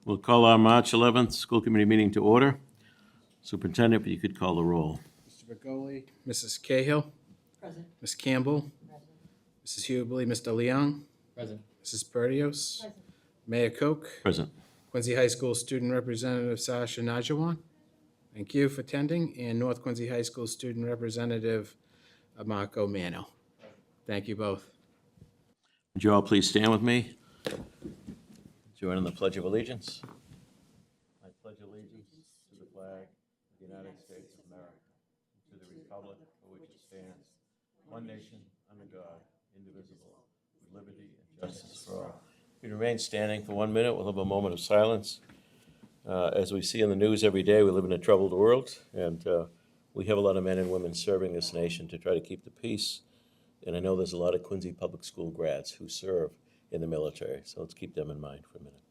We'll call our March 11th school committee meeting to order. Superintendent, if you could call the roll. Mr. Bergoli, Mrs. Cahill, Present. Ms. Campbell, Present. Mrs. Hubley, Mr. Leong, Present. Mrs. Perdios, Present. Mayor Koch, Present. Quincy High School Student Representative Sasha Najawan. Thank you for attending, and North Quincy High School Student Representative Marco Mano. Thank you both. Would you all please stand with me? Join in the Pledge of Allegiance. I pledge allegiance to the flag of the United States of America, to the republic for which it stands, one nation, under God, indivisible, with liberty and justice for all. We remain standing for 1 minute. We'll have a moment of silence. As we see in the news every day, we live in a troubled world, and we have a lot of men and women serving this nation to try to keep the peace. And I know there's a lot of Quincy Public School grads who serve in the military, so let's keep them in mind for a minute.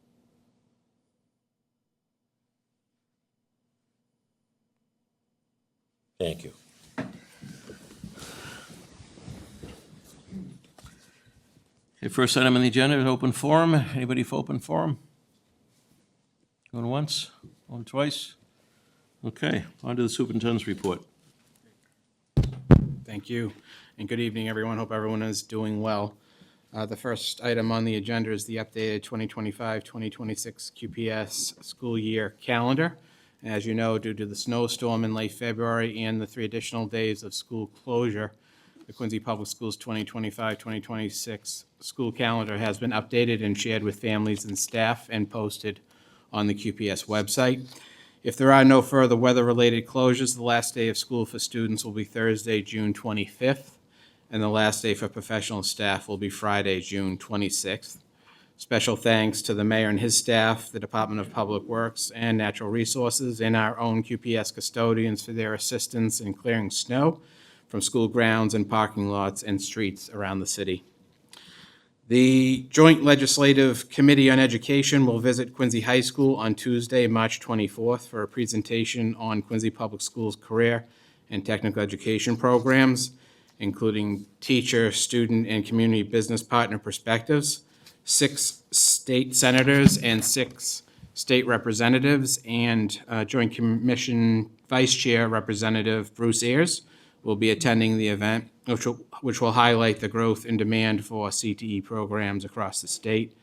Thank you. Okay, first item on the agenda is open forum. Anybody for open forum? Going once, going twice? Okay, on to the superintendent's report. Thank you, and good evening, everyone. Hope everyone is doing well. The first item on the agenda is the updated 2025-2026 QPS school year calendar. As you know, due to the snowstorm in late February and the 3 additional days of school closure, the Quincy Public Schools 2025-2026 school calendar has been updated and shared with families and staff and posted on the QPS website. If there are no further weather-related closures, the last day of school for students will be Thursday, June 25th, and the last day for professional staff will be Friday, June 26th. Special thanks to the mayor and his staff, the Department of Public Works and Natural Resources, and our own QPS custodians for their assistance in clearing snow from school grounds and parking lots and streets around the city. The Joint Legislative Committee on Education will visit Quincy High School on Tuesday, March 24th for a presentation on Quincy Public Schools career and technical education programs, including teacher, student, and community business partner perspectives. 6 state senators and 6 state representatives and Joint Commission Vice Chair Representative Bruce Ayers will be attending the event, which will highlight the growth in demand for CTE programs across the state,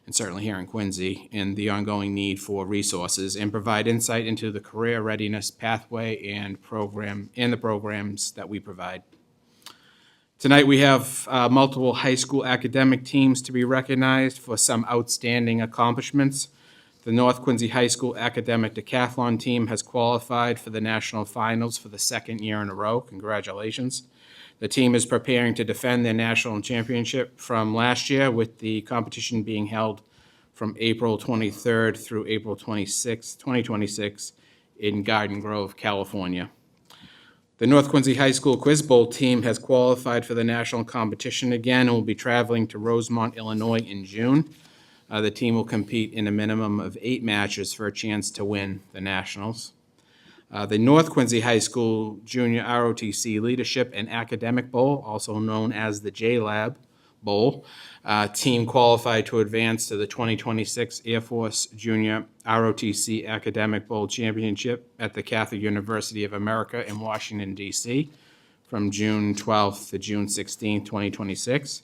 and certainly here in Quincy, and the ongoing need for resources, and provide insight into the career readiness pathway and the programs that we provide. Tonight, we have multiple high school academic teams to be recognized for some outstanding accomplishments. The North Quincy High School Academic Decathlon team has qualified for the national finals for the 2nd year in a row. Congratulations. The team is preparing to defend their national championship from last year, with the competition being held from April 23rd through April 26th, 2026 in Garden Grove, California. The North Quincy High School Quiz Bowl team has qualified for the national competition again and will be traveling to Rosemont, Illinois in June. The team will compete in a minimum of 8 matches for a chance to win the Nationals. The North Quincy High School Junior ROTC Leadership and Academic Bowl, also known as the J-Lab Bowl, team qualified to advance to the 2026 Air Force Junior ROTC Academic Bowl Championship at the Catholic University of America in Washington, D.C. from June 12th to June 16th, 2026.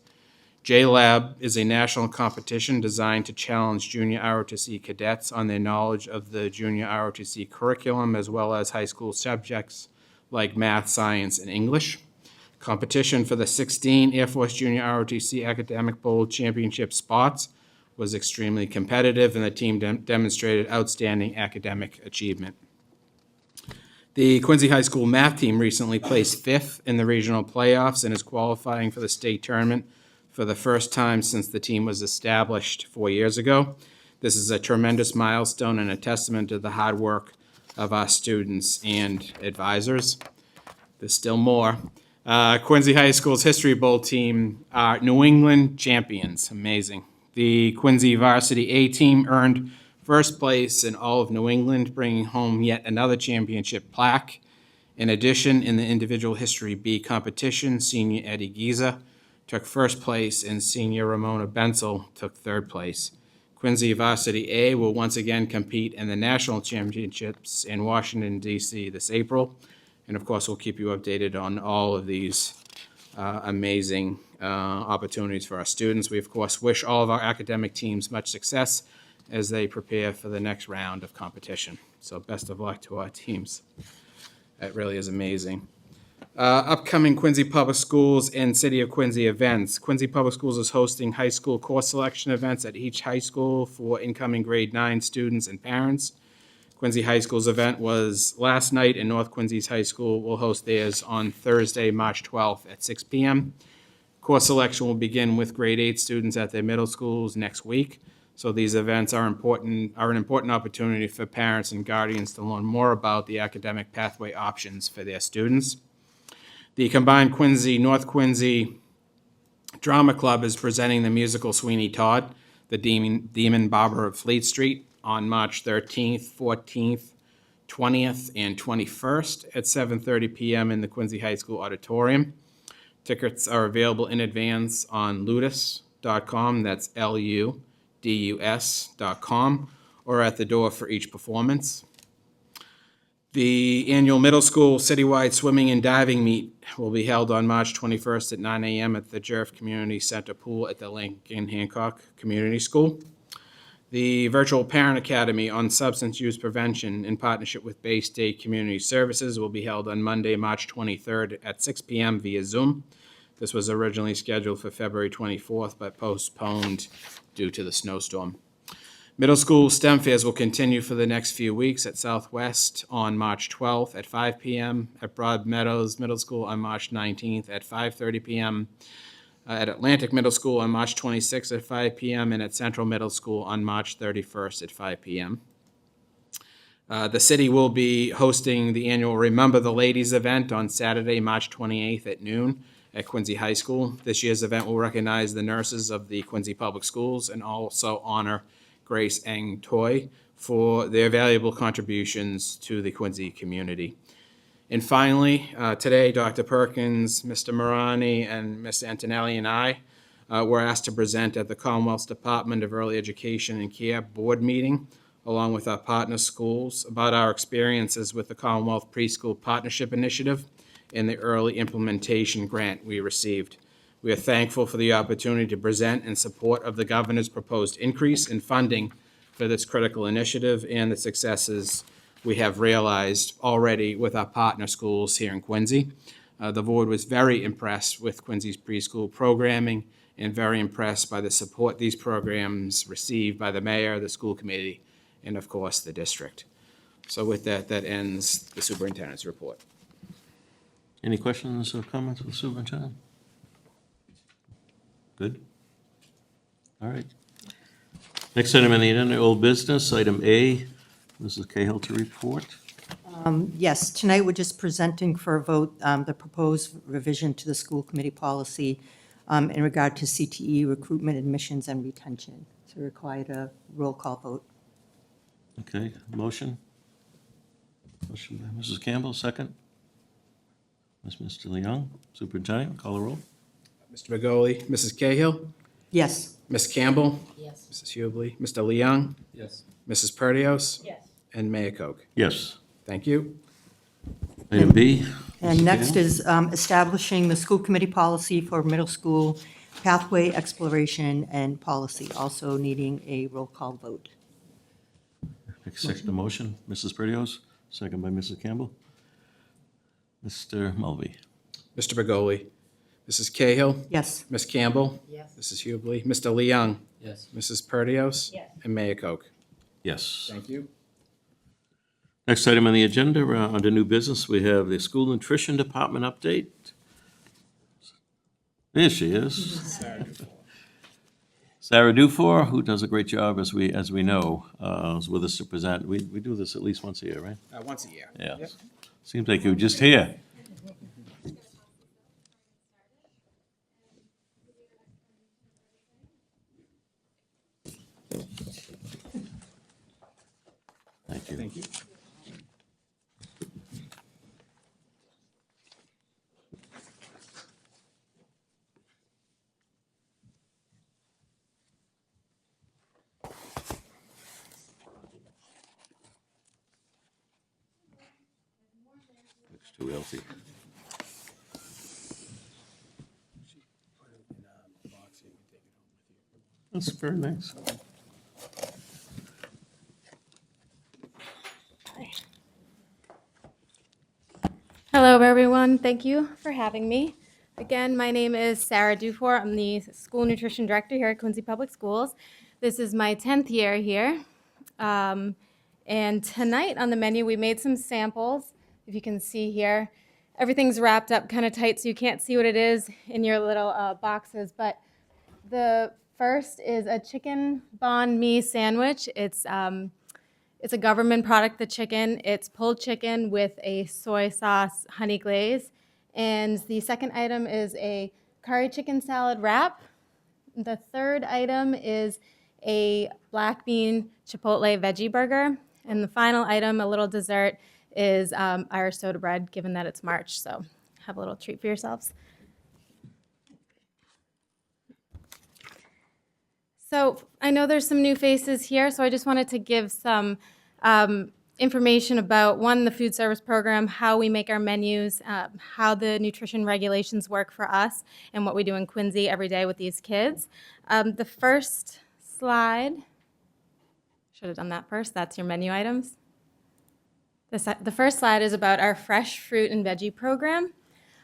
J-Lab is a national competition designed to challenge junior ROTC cadets on their knowledge of the junior ROTC curriculum, as well as high school subjects like math, science, and English. Competition for the 16 Air Force Junior ROTC Academic Bowl Championship spots was extremely competitive, and the team demonstrated outstanding academic achievement. The Quincy High School math team recently placed 5th in the regional playoffs and is qualifying for the state tournament for the first time since the team was established 4 years ago. This is a tremendous milestone and a testament to the hard work of our students and advisors. There's still more. Quincy High School's History Bowl team are New England champions. Amazing. The Quincy Varsity A team earned first place in all of New England, bringing home yet another championship plaque. In addition, in the individual History B competition, senior Eddie Giza took first place and senior Ramona Bensel took third place. Quincy Varsity A will once again compete in the national championships in Washington, D.C. this April. And of course, we'll keep you updated on all of these amazing opportunities for our students. We, of course, wish all of our academic teams much success as they prepare for the next round of competition. So best of luck to our teams. That really is amazing. Upcoming Quincy Public Schools and City of Quincy events. Quincy Public Schools is hosting high school course selection events at each high school for incoming grade 9 students and parents. Quincy High School's event was last night, and North Quincy's High School will host theirs on Thursday, March 12th at 6 p.m. Course selection will begin with grade 8 students at their middle schools next week. So these events are an important opportunity for parents and guardians to learn more about the academic pathway options for their students. The combined Quincy-North Quincy Drama Club is presenting the musical Sweeney Todd, the Demon Barber of Fleet Street, on March 13th, 14th, 20th, and 21st at 7:30 p.m. in the Quincy High School Auditorium. Tickets are available in advance on ludus.com, that's LUDUS.com, or at the door for each performance. The annual middle school citywide swimming and diving meet will be held on March 21st at 9 a.m. at the Jerf Community Center pool at the Lincoln Hancock Community School. The Virtual Parent Academy on Substance Use Prevention in partnership with Bay State Community Services will be held on Monday, March 23rd at 6 p.m. via Zoom. This was originally scheduled for February 24th, but postponed due to the snowstorm. Middle school STEM fairs will continue for the next few weeks at Southwest on March 12th at 5 p.m., at Broad Meadows Middle School on March 19th at 5:30 p.m., at Atlantic Middle School on March 26th at 5 p.m., and at Central Middle School on March 31st at 5 p.m. The city will be hosting the annual Remember the Ladies event on Saturday, March 28th at noon at Quincy High School. This year's event will recognize the nurses of the Quincy Public Schools and also honor Grace Eng Toy for their valuable contributions to the Quincy community. And finally, today, Dr. Perkins, Mr. Marani, and Mr. Antonelli and I were asked to present at the Commonwealth's Department of Early Education and Care Board meeting, along with our partner schools, about our experiences with the Commonwealth Preschool Partnership Initiative and the early implementation grant we received. We are thankful for the opportunity to present in support of the governor's proposed increase in funding for this critical initiative and the successes we have realized already with our partner schools here in Quincy. The board was very impressed with Quincy's preschool programming and very impressed by the support these programs received by the mayor, the school committee, and of course, the district. So with that, that ends the superintendent's report. Any questions or comments for the superintendent? Good. All right. Next item on the agenda, old business, item A, Mrs. Cahill to report. Yes, tonight we're just presenting for a vote the proposed revision to the school committee policy in regard to CTE recruitment, admissions, and retention. So required a roll call vote. Okay, motion? Motion by Mrs. Campbell, second. Mr. Leung, superintendent, call the roll. Mr. Begoli, Mrs. Cahill, Yes. Ms. Campbell, Yes. Mrs. Hubley, Mr. Leung, Yes. Mrs. Perdios, Yes. and Mayor Koch. Yes. Thank you. Item B. And Mrs. next Cahill? is establishing the school committee policy for middle school pathway exploration and policy, also needing a roll call vote. Accept the motion, Mrs. Perdios, second by Mrs. Campbell. Mr. Mulvey. Mr. Begoli, Mrs. Cahill, Yes. Ms. Campbell, Yes. Mrs. Hubley, Mr. Leung, Yes. Mrs. Perdios, Yes. and Mayor Koch. Yes. Thank you. Next item on the agenda, under new business, we have the school nutrition department update. There she is. Sarah Dufour, who does a great job, as we know, is with us to present. We do this at least once a year, right? Once a year. Yeah. Yep. Seems like you were just here. Thank you. Thank you. Mr. Wiltie. That's very nice. Hello, everyone. Thank you for having me. Again, my name is Sarah Dufour. I'm the School Nutrition Director here at Quincy Public Schools. This is my 10th year here. And tonight on the menu, we made some samples. If you can see here, everything's wrapped up kind of tight so you can't see what it is in your little boxes. But the first is a chicken banh mi sandwich. It's a government product, the chicken. It's pulled chicken with a soy sauce honey glaze. And the second item is a curry chicken salad wrap. The third item is a black bean chipotle veggie burger. And the final item, a little dessert, is Irish soda bread, given that it's March. So have a little treat for yourselves. So I know there's some new faces here, so I just wanted to give some information about, one, the food service program, how we make our menus, how the nutrition regulations work for us, and what we do in Quincy every day with these kids. The first slide, should have done that first, that's your menu items. The first slide is about our fresh fruit and veggie program.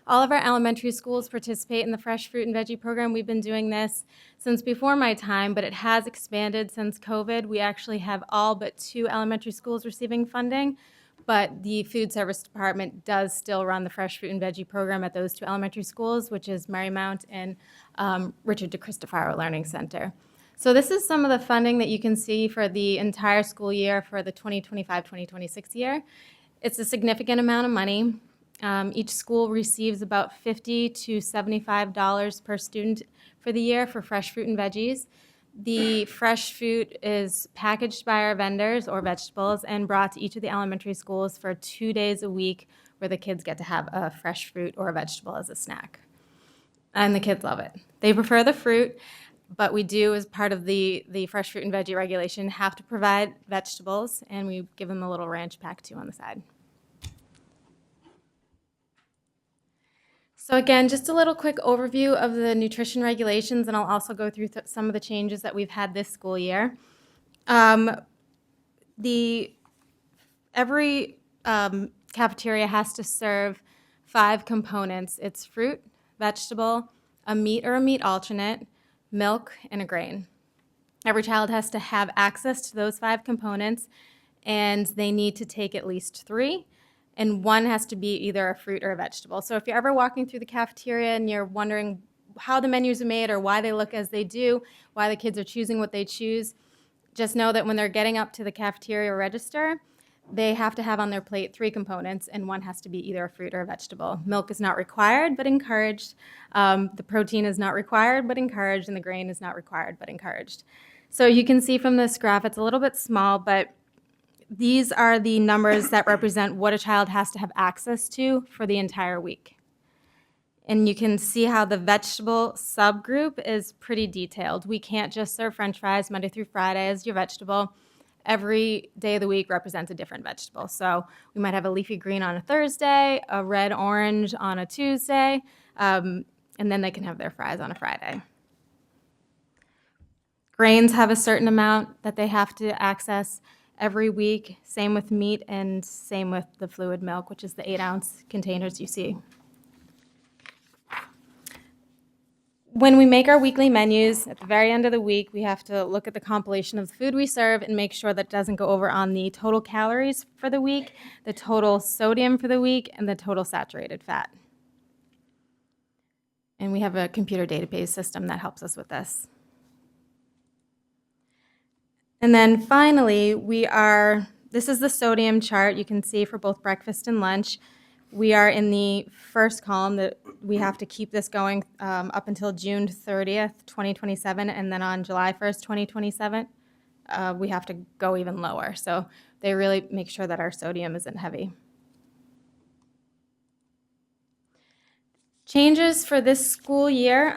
All of our elementary schools participate in the fresh fruit and veggie program. We've been doing this since before my time, but it has expanded since COVID. We actually have all but 2 elementary schools receiving funding, but the food service department does still run the fresh fruit and veggie program at those 2 elementary schools, which is Marymount and Richard DeCristofaro Learning Center. So this is some of the funding that you can see for the entire school year for the 2025-2026 year. It's a significant amount of money. Each school receives about $50 to $75 per student for the year for fresh fruit and veggies. The fresh fruit is packaged by our vendors or vegetables and brought to each of the elementary schools for 2 days a week, where the kids get to have a fresh fruit or a vegetable as a snack. And the kids love it. They prefer the fruit, but we do, as part of the fresh fruit and veggie regulation, have to provide vegetables, and we give them a little ranch pack too on the side. So again, just a little quick overview of the nutrition regulations, and I'll also go through some of the changes that we've had this school year. Every cafeteria has to serve 5 components. It's fruit, vegetable, a meat or a meat alternate, milk, and a grain. Every child has to have access to those 5 components, and they need to take at least 3. And 1 has to be either a fruit or a vegetable. So if you're ever walking through the cafeteria and you're wondering how the menus are made or why they look as they do, why the kids are choosing what they choose, just know that when they're getting up to the cafeteria register, they have to have on their plate 3 components, and 1 has to be either a fruit or a vegetable. Milk is not required, but encouraged. The protein is not required, but encouraged, and the grain is not required, but encouraged. So you can see from this graph, it's a little bit small, but these are the numbers that represent what a child has to have access to for the entire week. And you can see how the vegetable subgroup is pretty detailed. We can't just serve French fries Monday through Friday as your vegetable. Every day of the week represents a different vegetable. So we might have a leafy green on a Thursday, a red orange on a Tuesday, and then they can have their fries on a Friday. Grains have a certain amount that they have to access every week. Same with meat and same with the fluid milk, which is the 8-ounce containers you see. When we make our weekly menus, at the very end of the week, we have to look at the compilation of the food we serve and make sure that doesn't go over on the total calories for the week, the total sodium for the week, and the total saturated fat. And we have a computer database system that helps us with this. And then finally, this is the sodium chart you can see for both breakfast and lunch. We are in the first column that we have to keep this going up until June 30th, 2027, and then on July 1st, 2027, we have to go even lower. So they really make sure that our sodium isn't heavy. Changes for this school year,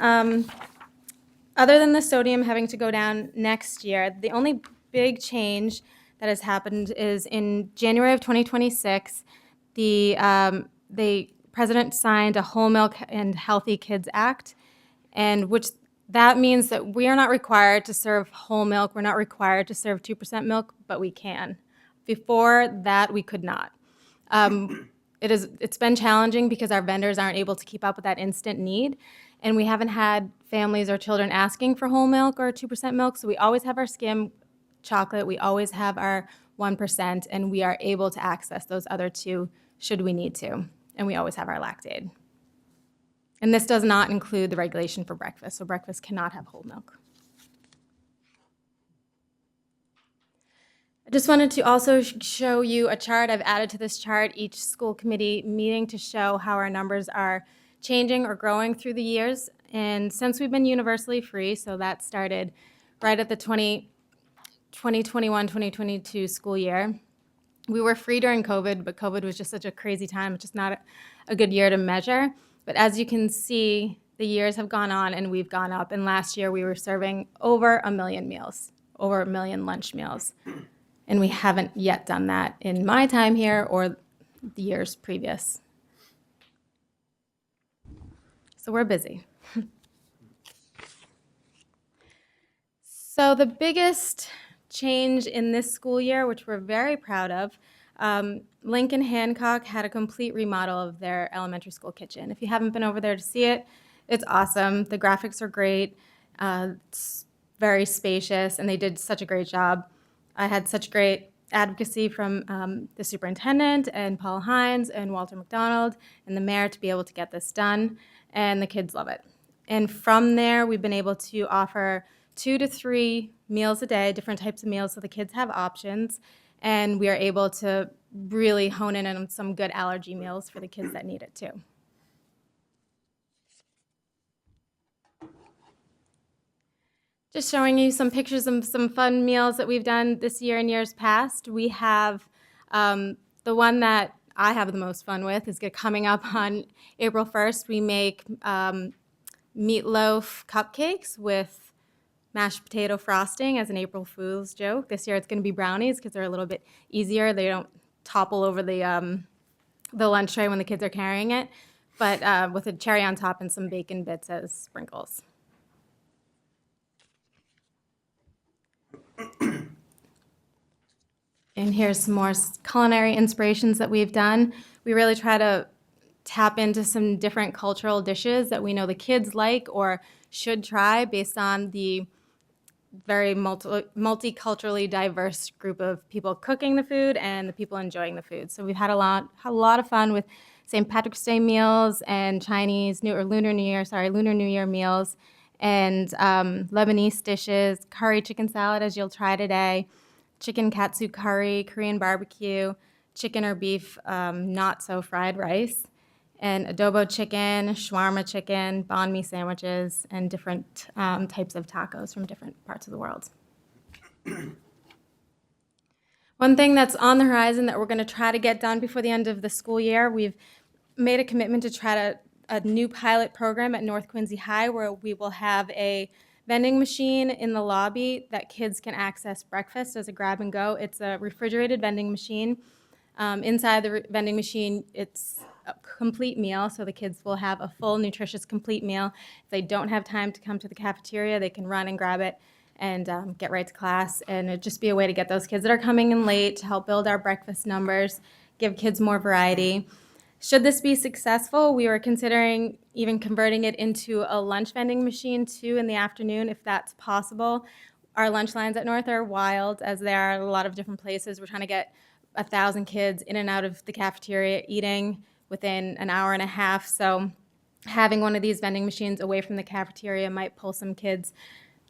other than the sodium having to go down next year, the only big change that has happened is in January of 2026, the President signed a Whole Milk and Healthy Kids Act, and which that means that we are not required to serve whole milk. We're not required to serve 2% milk, but we can. Before that, we could not. It's been challenging because our vendors aren't able to keep up with that instant need, and we haven't had families or children asking for whole milk or 2% milk, so we always have our skim chocolate, we always have our 1%, and we are able to access those other two should we need to, and we always have our Lactaid. And this does not include the regulation for breakfast, so breakfast cannot have whole milk. I just wanted to also show you a chart. I've added to this chart each school committee meeting to show how our numbers are changing or growing through the years. And since we've been universally free, so that started right at the 2021-2022 school year. We were free during COVID, but COVID was just such a crazy time. It's just not a good year to measure. But as you can see, the years have gone on and we've gone up. And last year we were serving over 1 million meals, over 1 million lunch meals. And we haven't yet done that in my time here or the years previous. So we're busy. So the biggest change in this school year, which we're very proud of, Lincoln Hancock had a complete remodel of their elementary school kitchen. If you haven't been over there to see it, it's awesome. The graphics are great. It's very spacious, and they did such a great job. I had such great advocacy from the superintendent and Paul Hines and Walter McDonald and the mayor to be able to get this done, and the kids love it. And from there, we've been able to offer 2 to 3 meals a day, different types of meals, so the kids have options, and we are able to really hone in on some good allergy meals for the kids that need it too. Just showing you some pictures of some fun meals that we've done this year and years past. We have the one that I have the most fun with is coming up on April 1st. We make meatloaf cupcakes with mashed potato frosting as an April Fool's joke. This year it's going to be brownies because they're a little bit easier. They don't topple over the lunch tray when the kids are carrying it, but with a cherry on top and some bacon bits as sprinkles. And here's some more culinary inspirations that we've done. We really try to tap into some different cultural dishes that we know the kids like or should try based on the very multiculturally diverse group of people cooking the food and the people enjoying the food. So we've had a lot of fun with St. Patrick's Day meals and Lunar New Year meals, and Lebanese dishes, curry chicken salad as you'll try today, chicken katsu curry, Korean barbecue, chicken or beef not so fried rice, and adobo chicken, shawarma chicken, banh mi sandwiches, and different types of tacos from different parts of the world. One thing that's on the horizon that we're going to try to get done before the end of the school year, we've made a commitment to try a new pilot program at North Quincy High where we will have a vending machine in the lobby that kids can access breakfast as a grab and go. It's a refrigerated vending machine. Inside the vending machine, it's a complete meal, so the kids will have a full, nutritious, complete meal. If they don't have time to come to the cafeteria, they can run and grab it and get right to class. And it'd just be a way to get those kids that are coming in late to help build our breakfast numbers, give kids more variety. Should this be successful, we were considering even converting it into a lunch vending machine too in the afternoon, if that's possible. Our lunch lines at North are wild, as there are a lot of different places. We're trying to get 1,000 kids in and out of the cafeteria eating within an hour and a half. So having one of these vending machines away from the cafeteria might pull some kids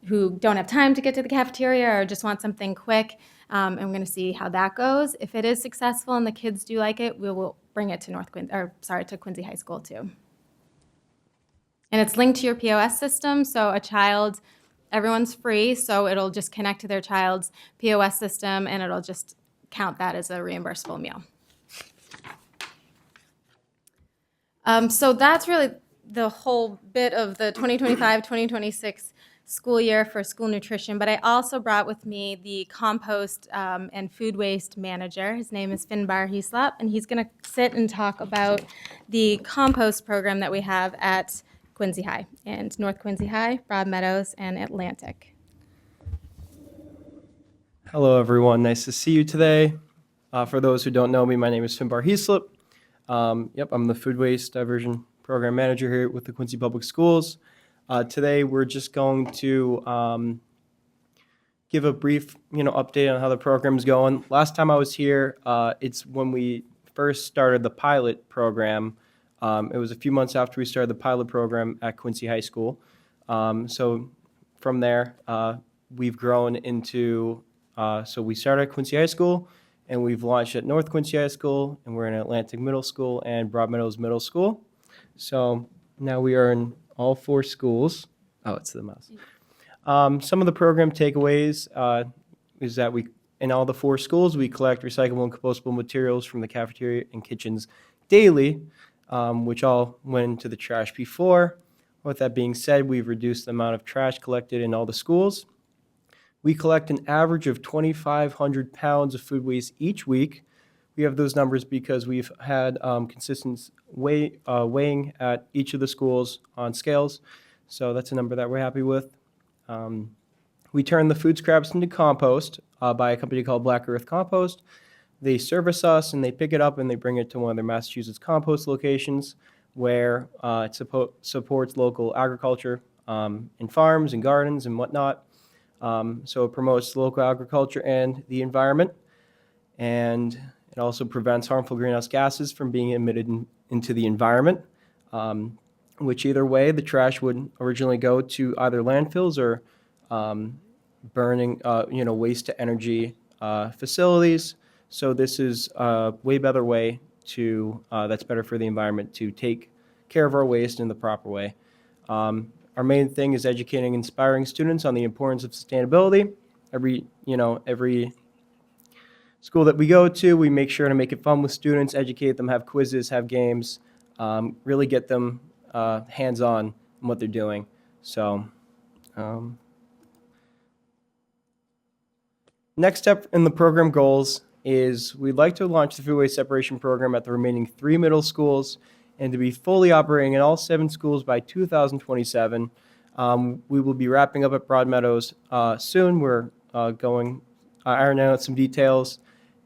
who don't have time to get to the cafeteria or just want something quick. And we're going to see how that goes. If it is successful and the kids do like it, we will bring it to Quincy High School too. And it's linked to your POS system, so everyone's free, so it'll just connect to their child's POS system and it'll just count that as a reimbursable meal. So that's really the whole bit of the 2025-2026 school year for school nutrition, but I also brought with me the compost and food waste manager. His name is Finbar Heaslop, and he's going to sit and talk about the compost program that we have at Quincy High and North Quincy High, Broadmeadows, and Atlantic. Hello, everyone. Nice to see you today. For those who don't know me, my name is Finbar Heaslip. I'm the Food Waste Diversion Program Manager here with the Quincy Public Schools. Today, we're just going to give a brief, update on how the program's going. Last time I was here, it's when we first started the pilot program. It was a few months after we started the pilot program at Quincy High School. So from there, we've grown into so we started at Quincy High School, and we've launched at North Quincy High School, and we're in Atlantic Middle School and Broadmeadows Middle School. So now we are in all 4 schools. Oh, it's the mouse. Some of the program takeaways is that in all the 4 schools, we collect recyclable and compostable materials from the cafeteria and kitchens daily, which all went into the trash before. With that being said, we've reduced the amount of trash collected in all the schools. We collect an average of 2,500 pounds of food waste each week. We have those numbers because we've had consistent weighing at each of the schools on scales. So that's a number that we're happy with. We turn the food scraps into compost by a company called Black Earth Compost. They service us and they pick it up and they bring it to one of their Massachusetts compost locations where it supports local agriculture in farms and gardens and whatnot. So it promotes local agriculture and the environment, and it also prevents harmful greenhouse gases from being emitted into the environment, which either way, the trash would originally go to either landfills or burning, waste to energy facilities. So this is a way better way that's better for the environment to take care of our waste in the proper way. Our main thing is educating and inspiring students on the importance of sustainability. Every school that we go to, we make sure to make it fun with students, educate them, have quizzes, have games, really get them hands-on in what they're doing. So next step in the program goals is we'd like to launch the food waste separation program at the remaining 3 middle schools and to be fully operating in all 7 schools by 2027. We will be wrapping up at Broadmeadows soon. We're ironing out some details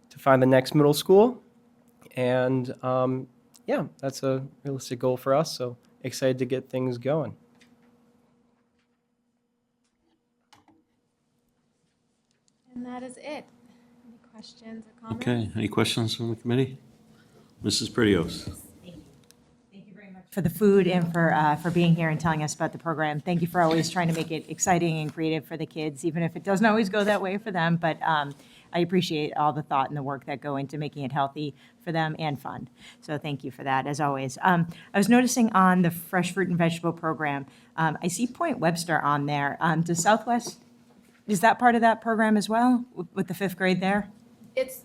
to find the next middle school. And that's a realistic goal for us, so excited to get things going. And that is it. Any questions or comments? Okay, any questions from the committee? Mrs. Pretios? For the food and for being here and telling us about the program. Thank you for always trying to make it exciting and creative for the kids, even if it doesn't always go that way for them. But I appreciate all the thought and the work that go into making it healthy for them and fun. So thank you for that, as always. I was noticing on the fresh fruit and vegetable program, I see Point Webster on there. Does Southwest, is that part of that program as well, with the 5th grade there? It's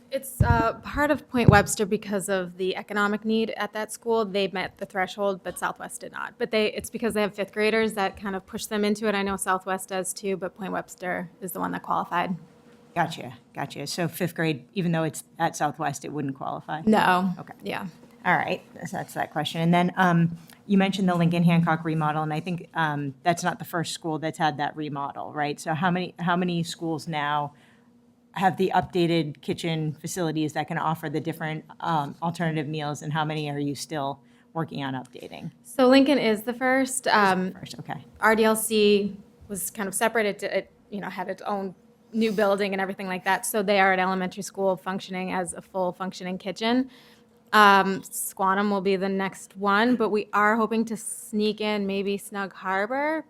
part of Point Webster because of the economic need at that school. They met the threshold, but Southwest did not. But it's because they have 5th graders that kind of push them into it. I know Southwest does too, but Point Webster is the one that qualified. Gotcha. So 5th grade, even though it's at Southwest, it wouldn't qualify? No. Okay. Yeah. All right, so that's that question. And then you mentioned the Lincoln Hancock remodel, and I think that's not the first school that's had that remodel, right? So how many schools now have the updated kitchen facilities that can offer the different alternative meals, and how many are you still working on updating? So Lincoln is the first. First, okay. RDLC was kind of separated. It had its own new building and everything like that. So they are at elementary school functioning as a full functioning kitchen. Squantum will be the next one, but we are hoping to sneak in maybe Snug Harbor.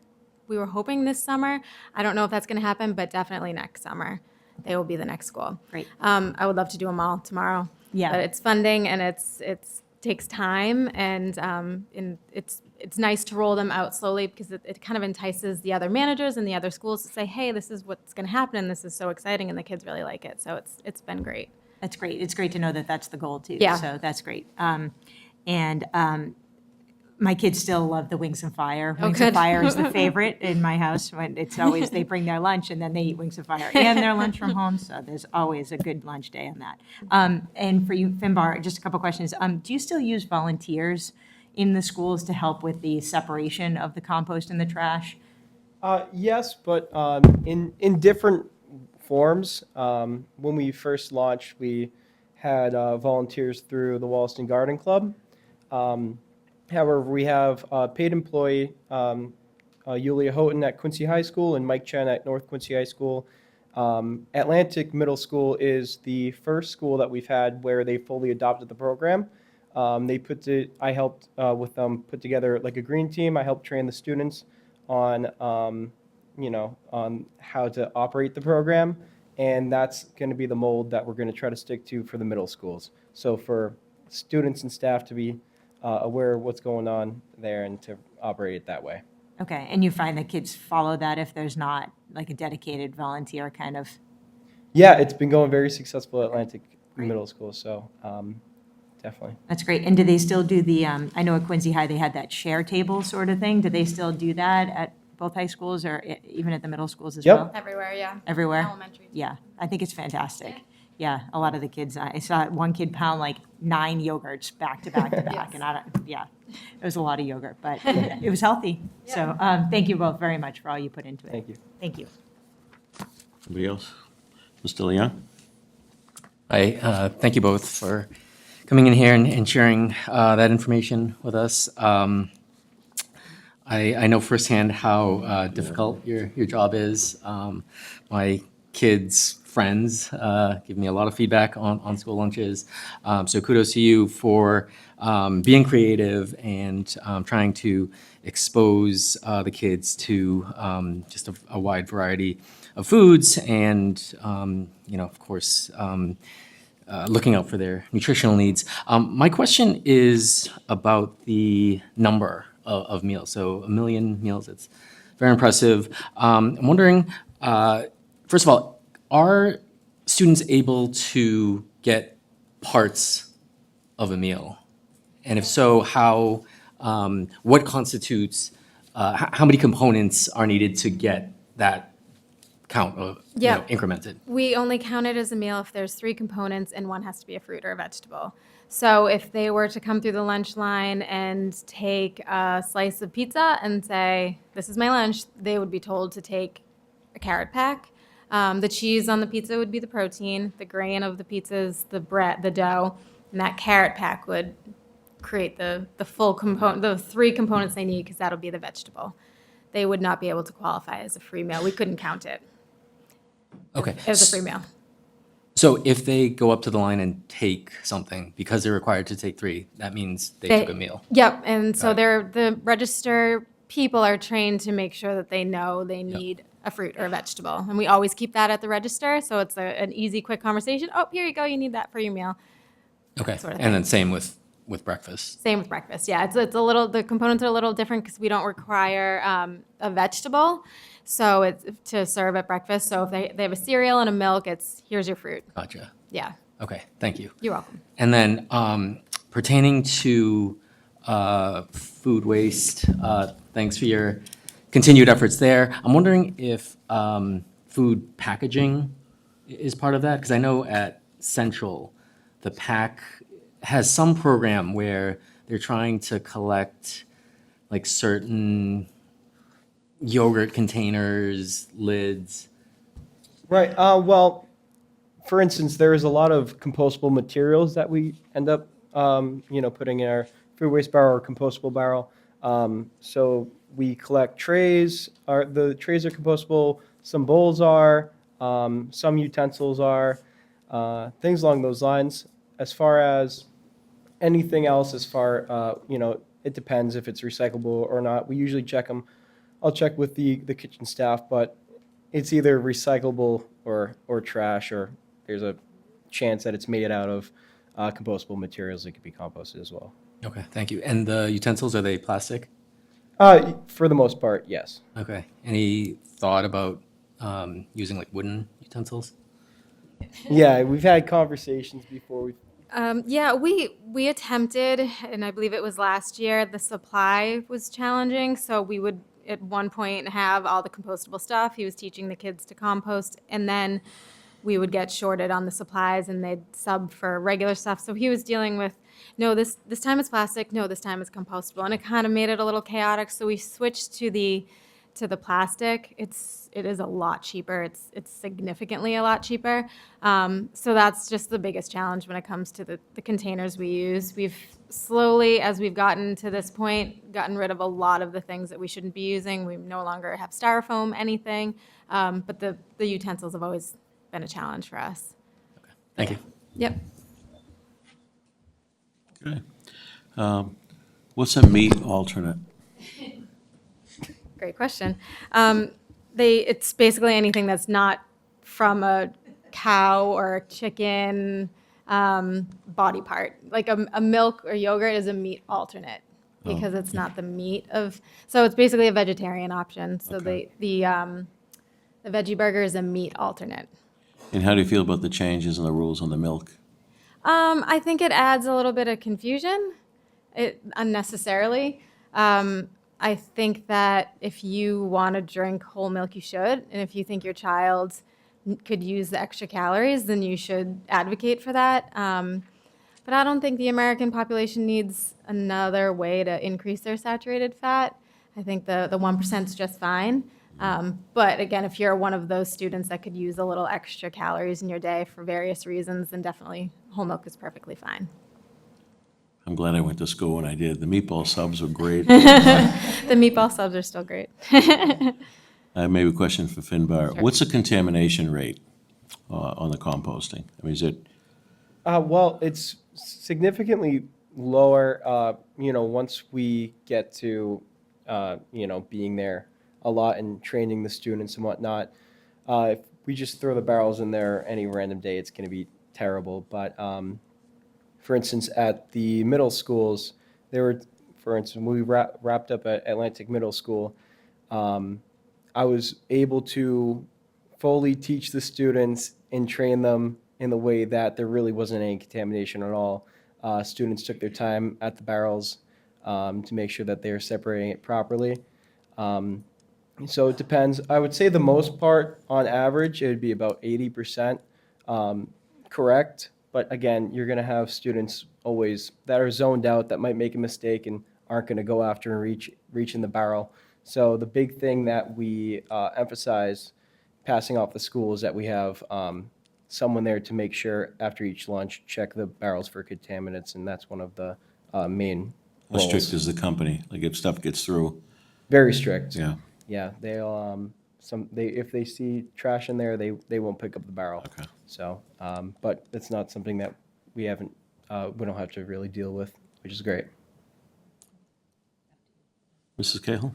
We were hoping this summer. I don't know if that's going to happen, but definitely next summer. They will be the next school. Great. I would love to do them all tomorrow. Yeah. But it's funding and it takes time, and it's nice to roll them out slowly because it kind of entices the other managers and the other schools to say, hey, this is what's going to happen and this is so exciting, and the kids really like it. So it's been great. That's great. It's great to know that that's the goal too. Yeah. So that's great. My kids still love the Wings and Fire. Oh, Wings and good. Fire is the favorite in my house. When it's always, they bring their lunch and then they eat Wings and Fire and their lunch from home. So there's always a good lunch day on that. And for you, Finbar, just a couple questions. Do you still use volunteers in the schools to help with the separation of the compost and the trash? Yes, but in different forms. When we first launched, we had volunteers through the Wollaston Garden Club. However, we have a paid employee, Yulia Houghton at Quincy High School and Mike Chen at North Quincy High School. Atlantic Middle School is the first school that we've had where they fully adopted the program. I helped with them put together like a green team. I helped train the students on, on how to operate the program. And that's going to be the mold that we're going to try to stick to for the middle schools. So for students and staff to be aware of what's going on there and to operate it that way. Okay, and you find that kids follow that if there's not like a dedicated volunteer kind of? Yeah, it's been going very successful at Atlantic Middle School, so definitely. That's great. And do they still do the, I know at Quincy High, they had that share table sort of thing. Do they still do that at both high schools or even at the middle schools as Yep. well? Everywhere, yeah. Everywhere? Elementary. Yeah, I think it's fantastic. Yeah, a lot of the kids, I saw one kid pound like 9 yogurts back to back to back. And it was a lot of yogurt, but it was healthy. So thank you both very much for all you put into it. Thank you. Thank you. Anybody else? Mr. Leon? Thank you both for coming in here and sharing that information with us. I know firsthand how difficult your job is. My kids' friends give me a lot of feedback on school lunches. So kudos to you for being creative and trying to expose the kids to just a wide variety of foods and, of course, looking out for their nutritional needs. My question is about the number of meals. So 1 million meals, it's very impressive. I'm wondering, first of all, are students able to get parts of a meal? And if so, how, what constitutes, how many components are needed to get that count of, incremented? We only count it as a meal if there's 3 components and one has to be a fruit or a vegetable. So if they were to come through the lunch line and take a slice of pizza and say, this is my lunch, they would be told to take a carrot pack. The cheese on the pizza would be the protein, the grain of the pizza is the bread, the dough, and that carrot pack would create the full component, the 3 components they need, because that'll be the vegetable. They would not be able to qualify as a free meal. We couldn't count it Okay. as a free meal. So if they go up to the line and take something, because they're required to take 3, that means they took a meal. Yep, and so Got the register people are trained to make sure that they know they need a fruit or a vegetable. And we always keep that at the register, so it's an easy, quick conversation. Oh, here you go, you need that for your meal. Okay, sort of and then same with breakfast. Same with breakfast, yeah. It's a little, the components are a little different because we don't require a vegetable, so it's to serve at breakfast. So if they have a cereal and a milk, it's here's your fruit. Gotcha. Yeah, Okay, thank you. you're welcome. And then pertaining to food waste, thanks for your continued efforts there. I'm wondering if food packaging is part of that, because I know at Central, the PAC has some program where they're trying to collect like certain yogurt containers, lids. Right. Well, for instance, there is a lot of compostable materials that we end up, putting in our food waste barrel or compostable barrel. So we collect trays. The trays are compostable. Some bowls are. Some utensils are. Things along those lines. As far as anything else, it depends if it's recyclable or not. We usually check them. I'll check with the kitchen staff, but it's either recyclable or trash, or there's a chance that it's made out of compostable materials that could be composted as well. Okay, thank you. And the utensils, are they plastic? For the most part, yes. Okay. Any thought about using like wooden utensils? Yeah, we've had conversations before. We've Yeah, we attempted, and I believe it was last year, the supply was challenging, so we would at one point have all the compostable stuff. He was teaching the kids to compost, and then we would get shorted on the supplies and they'd sub for regular stuff. So he was dealing with, no, this time it's plastic, no, this time it's compostable. And it kind of made it a little chaotic. So we switched to the plastic. It is a lot cheaper. It's significantly a lot cheaper. So that's just the biggest challenge when it comes to the containers we use. We've slowly, as we've gotten to this point, gotten rid of a lot of the things that we shouldn't be using. We no longer have styrofoam, anything. But the utensils have always been a challenge for us. Thank you. Yep. Okay. What's a meat alternate? Great question. It's basically anything that's not from a cow or a chicken body part. Like a milk or yogurt is a meat alternate because it's not the meat of. So it's basically a vegetarian option. So Okay. the veggie burger is a meat alternate. And how do you feel about the changes in the rules on the milk? I think it adds a little bit of confusion, unnecessarily. I think that if you want to drink whole milk, you should. And if you think your child could use the extra calories, then you should advocate for that. But I don't think the American population needs another way to increase their saturated fat. I think the 1% is just fine. But again, if you're one of those students that could use a little extra calories in your day for various reasons, then definitely whole milk is perfectly fine. I'm glad I went to school when I did. The meatball subs were great. The meatball subs are still great. Maybe a question for Finbar. What's the contamination rate on the composting? I mean, is it, Well, it's significantly lower, once we get to, being there a lot and training the students and whatnot. If we just throw the barrels in there any random day, it's going to be terrible. But for instance, at the middle schools, for instance, when we wrapped up at Atlantic Middle School, I was able to fully teach the students and train them in the way that there really wasn't any contamination at all. Students took their time at the barrels to make sure that they were separating it properly. So it depends. I would say the most part, on average, it would be about 80% correct. But again, you're going to have students always that are zoned out that might make a mistake and aren't going to go after and reach in the barrel. So the big thing that we emphasize passing off the school is that we have someone there to make sure after each lunch, check the barrels for contaminants, and that's one of the main how strict roles. is the company? Like if stuff gets through? Very strict. Yeah, Yeah, they'll if they see trash in there, they won't pick up the barrel. okay. So, but it's not something that we don't have to really deal with, which is great. Mrs. Cahill?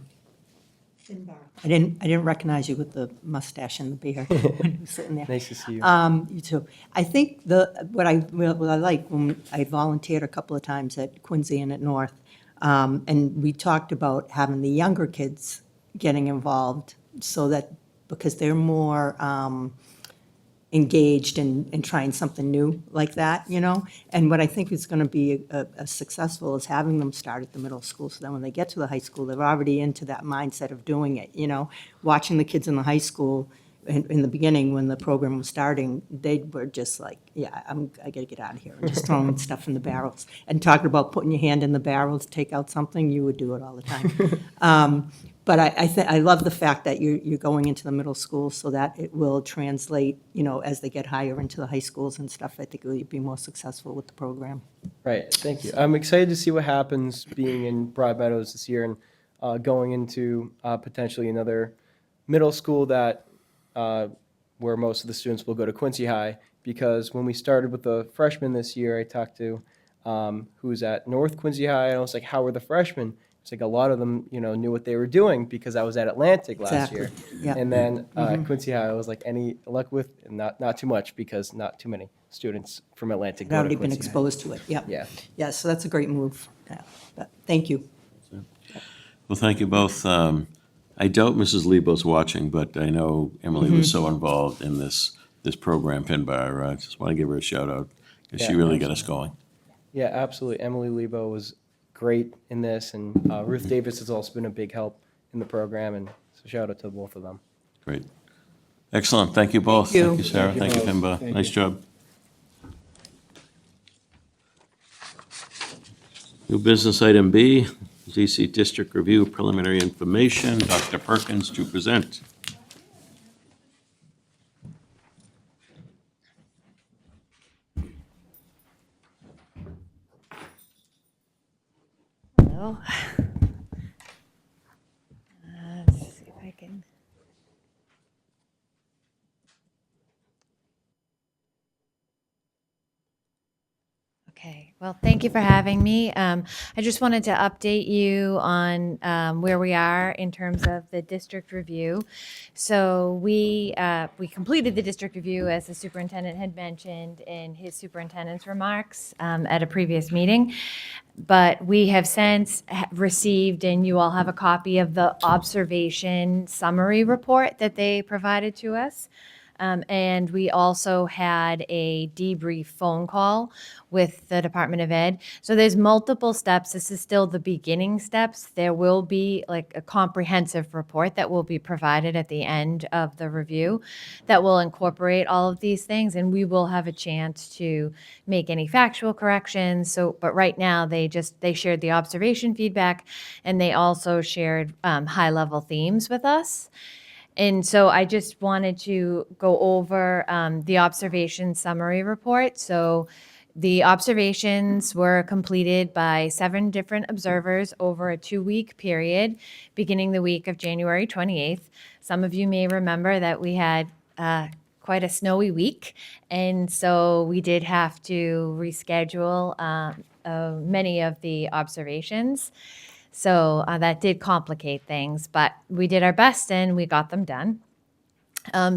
I didn't recognize you with the mustache and the beard when you were sitting there. Nice to see you. You too. I think what I like when I volunteered a couple of times at Quincy and at North, and we talked about having the younger kids getting involved so that because they're more engaged in trying something new like that, And what I think is going to be a successful is having them start at the middle school, so then when they get to the high school, they're already into that mindset of doing it, Watching the kids in the high school, in the beginning, when the program was starting, they were just like, yeah, I got to get out of here, and just throwing stuff in the barrels. And talking about putting your hand in the barrel to take out something, you would do it all the time. But I love the fact that you're going into the middle school so that it will translate, as they get higher into the high schools and stuff. I think you'll be more successful with the program. Right, thank you. I'm excited to see what happens being in Broadmeadows this year and going into potentially another middle school that where most of the students will go to Quincy High, because when we started with the freshmen this year, I talked to who's at North Quincy High, and I was like, how were the freshmen? It's like a lot of them, knew what they were doing because I was at Atlantic last year. Exactly, yeah. And then at Quincy High, I was like, any luck with? And not too much, because not too many students from Atlantic They've go to already Quincy been High. exposed to it, yeah. Yeah. Yeah, so that's a great move. Yeah, but thank you. Well, thank you both. I doubt Mrs. Lebo's watching, but I know Emily was so involved in this program, Finbar. I just want to give her a shout out. because Yeah, she really got us going. Yeah, absolutely. Emily Lebo was great in this, and Ruth Davis has also been a big help in the program, and so shout out to both of them. Great. Excellent. Thank you both. Thank you. Thank you, Sarah. Thank you, Pimba. Thank Nice you. job. New business item B, DESE District Review Preliminary Information. Dr. Perkins to present. Hello. Let's see if I can. Okay, well, thank you for having me. I just wanted to update you on where we are in terms of the district review. So we completed the district review, as the superintendent had mentioned in his superintendent's remarks at a previous meeting. But we have since received, and you all have a copy of the observation summary report that they provided to us. And we also had a debrief phone call with the Department of Ed. So there's multiple steps. This is still the beginning steps. There will be like a comprehensive report that will be provided at the end of the review that will incorporate all of these things, and we will have a chance to make any factual corrections. So, but right now they shared the observation feedback, and they also shared high-level themes with us. And so I just wanted to go over the observation summary report. So the observations were completed by 7 different observers over a 2-week period, beginning the week of January 28th. Some of you may remember that we had quite a snowy week, and so we did have to reschedule many of the observations. So that did complicate things, but we did our best and we got them done.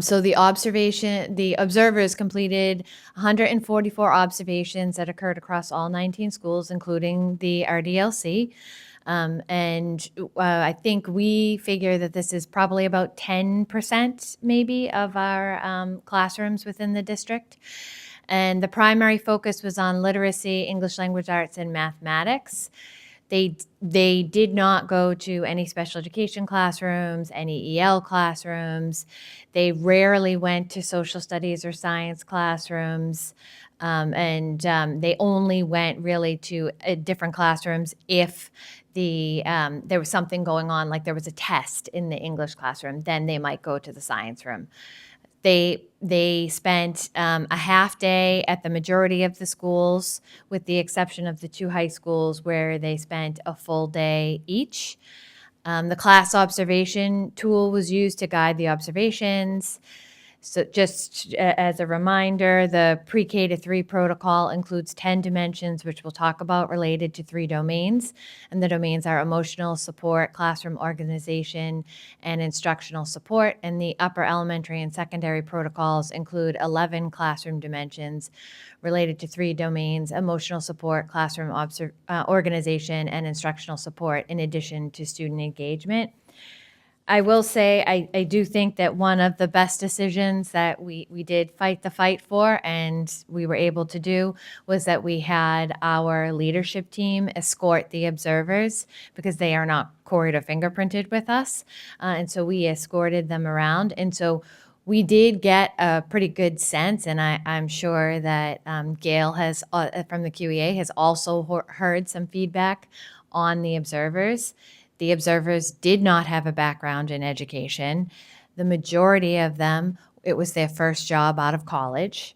So the observers completed 144 observations that occurred across all 19 schools, including the RDLC. And I think we figure that this is probably about 10% maybe of our classrooms within the district. And the primary focus was on literacy, English language arts, and mathematics. They did not go to any special education classrooms, any EL classrooms. They rarely went to social studies or science classrooms. And they only went really to different classrooms if there was something going on, like there was a test in the English classroom, then they might go to the science room. They spent a half day at the majority of the schools, with the exception of the 2 high schools where they spent a full day each. The class observation tool was used to guide the observations. So just as a reminder, the pre-K to 3 protocol includes 10 dimensions, which we'll talk about, related to 3 domains. And the domains are emotional support, classroom organization, and instructional support. And the upper elementary and secondary protocols include 11 classroom dimensions related to 3 domains: emotional support, classroom organization, and instructional support, in addition to student engagement. I will say, I do think that one of the best decisions that we did fight the fight for, and we were able to do, was that we had our leadership team escort the observers, because they are not quarried or fingerprinted with us. And so we escorted them around. And so we did get a pretty good sense, and I'm sure that Gail has, from the QEA, has also heard some feedback on the observers. The observers did not have a background in education. The majority of them, it was their first job out of college.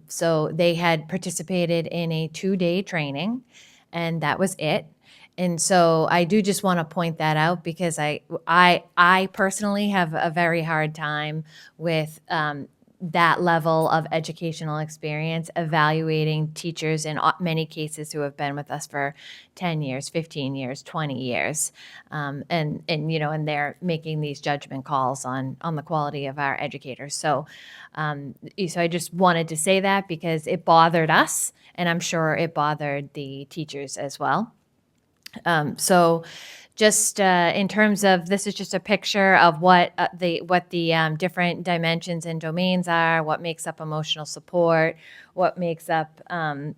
So they had participated in a 2-day training, and that was it. And so I do just want to point that out, because I personally have a very hard time with that level of educational experience, evaluating teachers in many cases who have been with us for 10 years, 15 years, 20 years. And they're making these judgment calls on the quality of our educators. So I just wanted to say that, because it bothered us, and I'm sure it bothered the teachers as well. So just in terms of, this is just a picture of what the different dimensions and domains are, what makes up emotional support, what makes up, some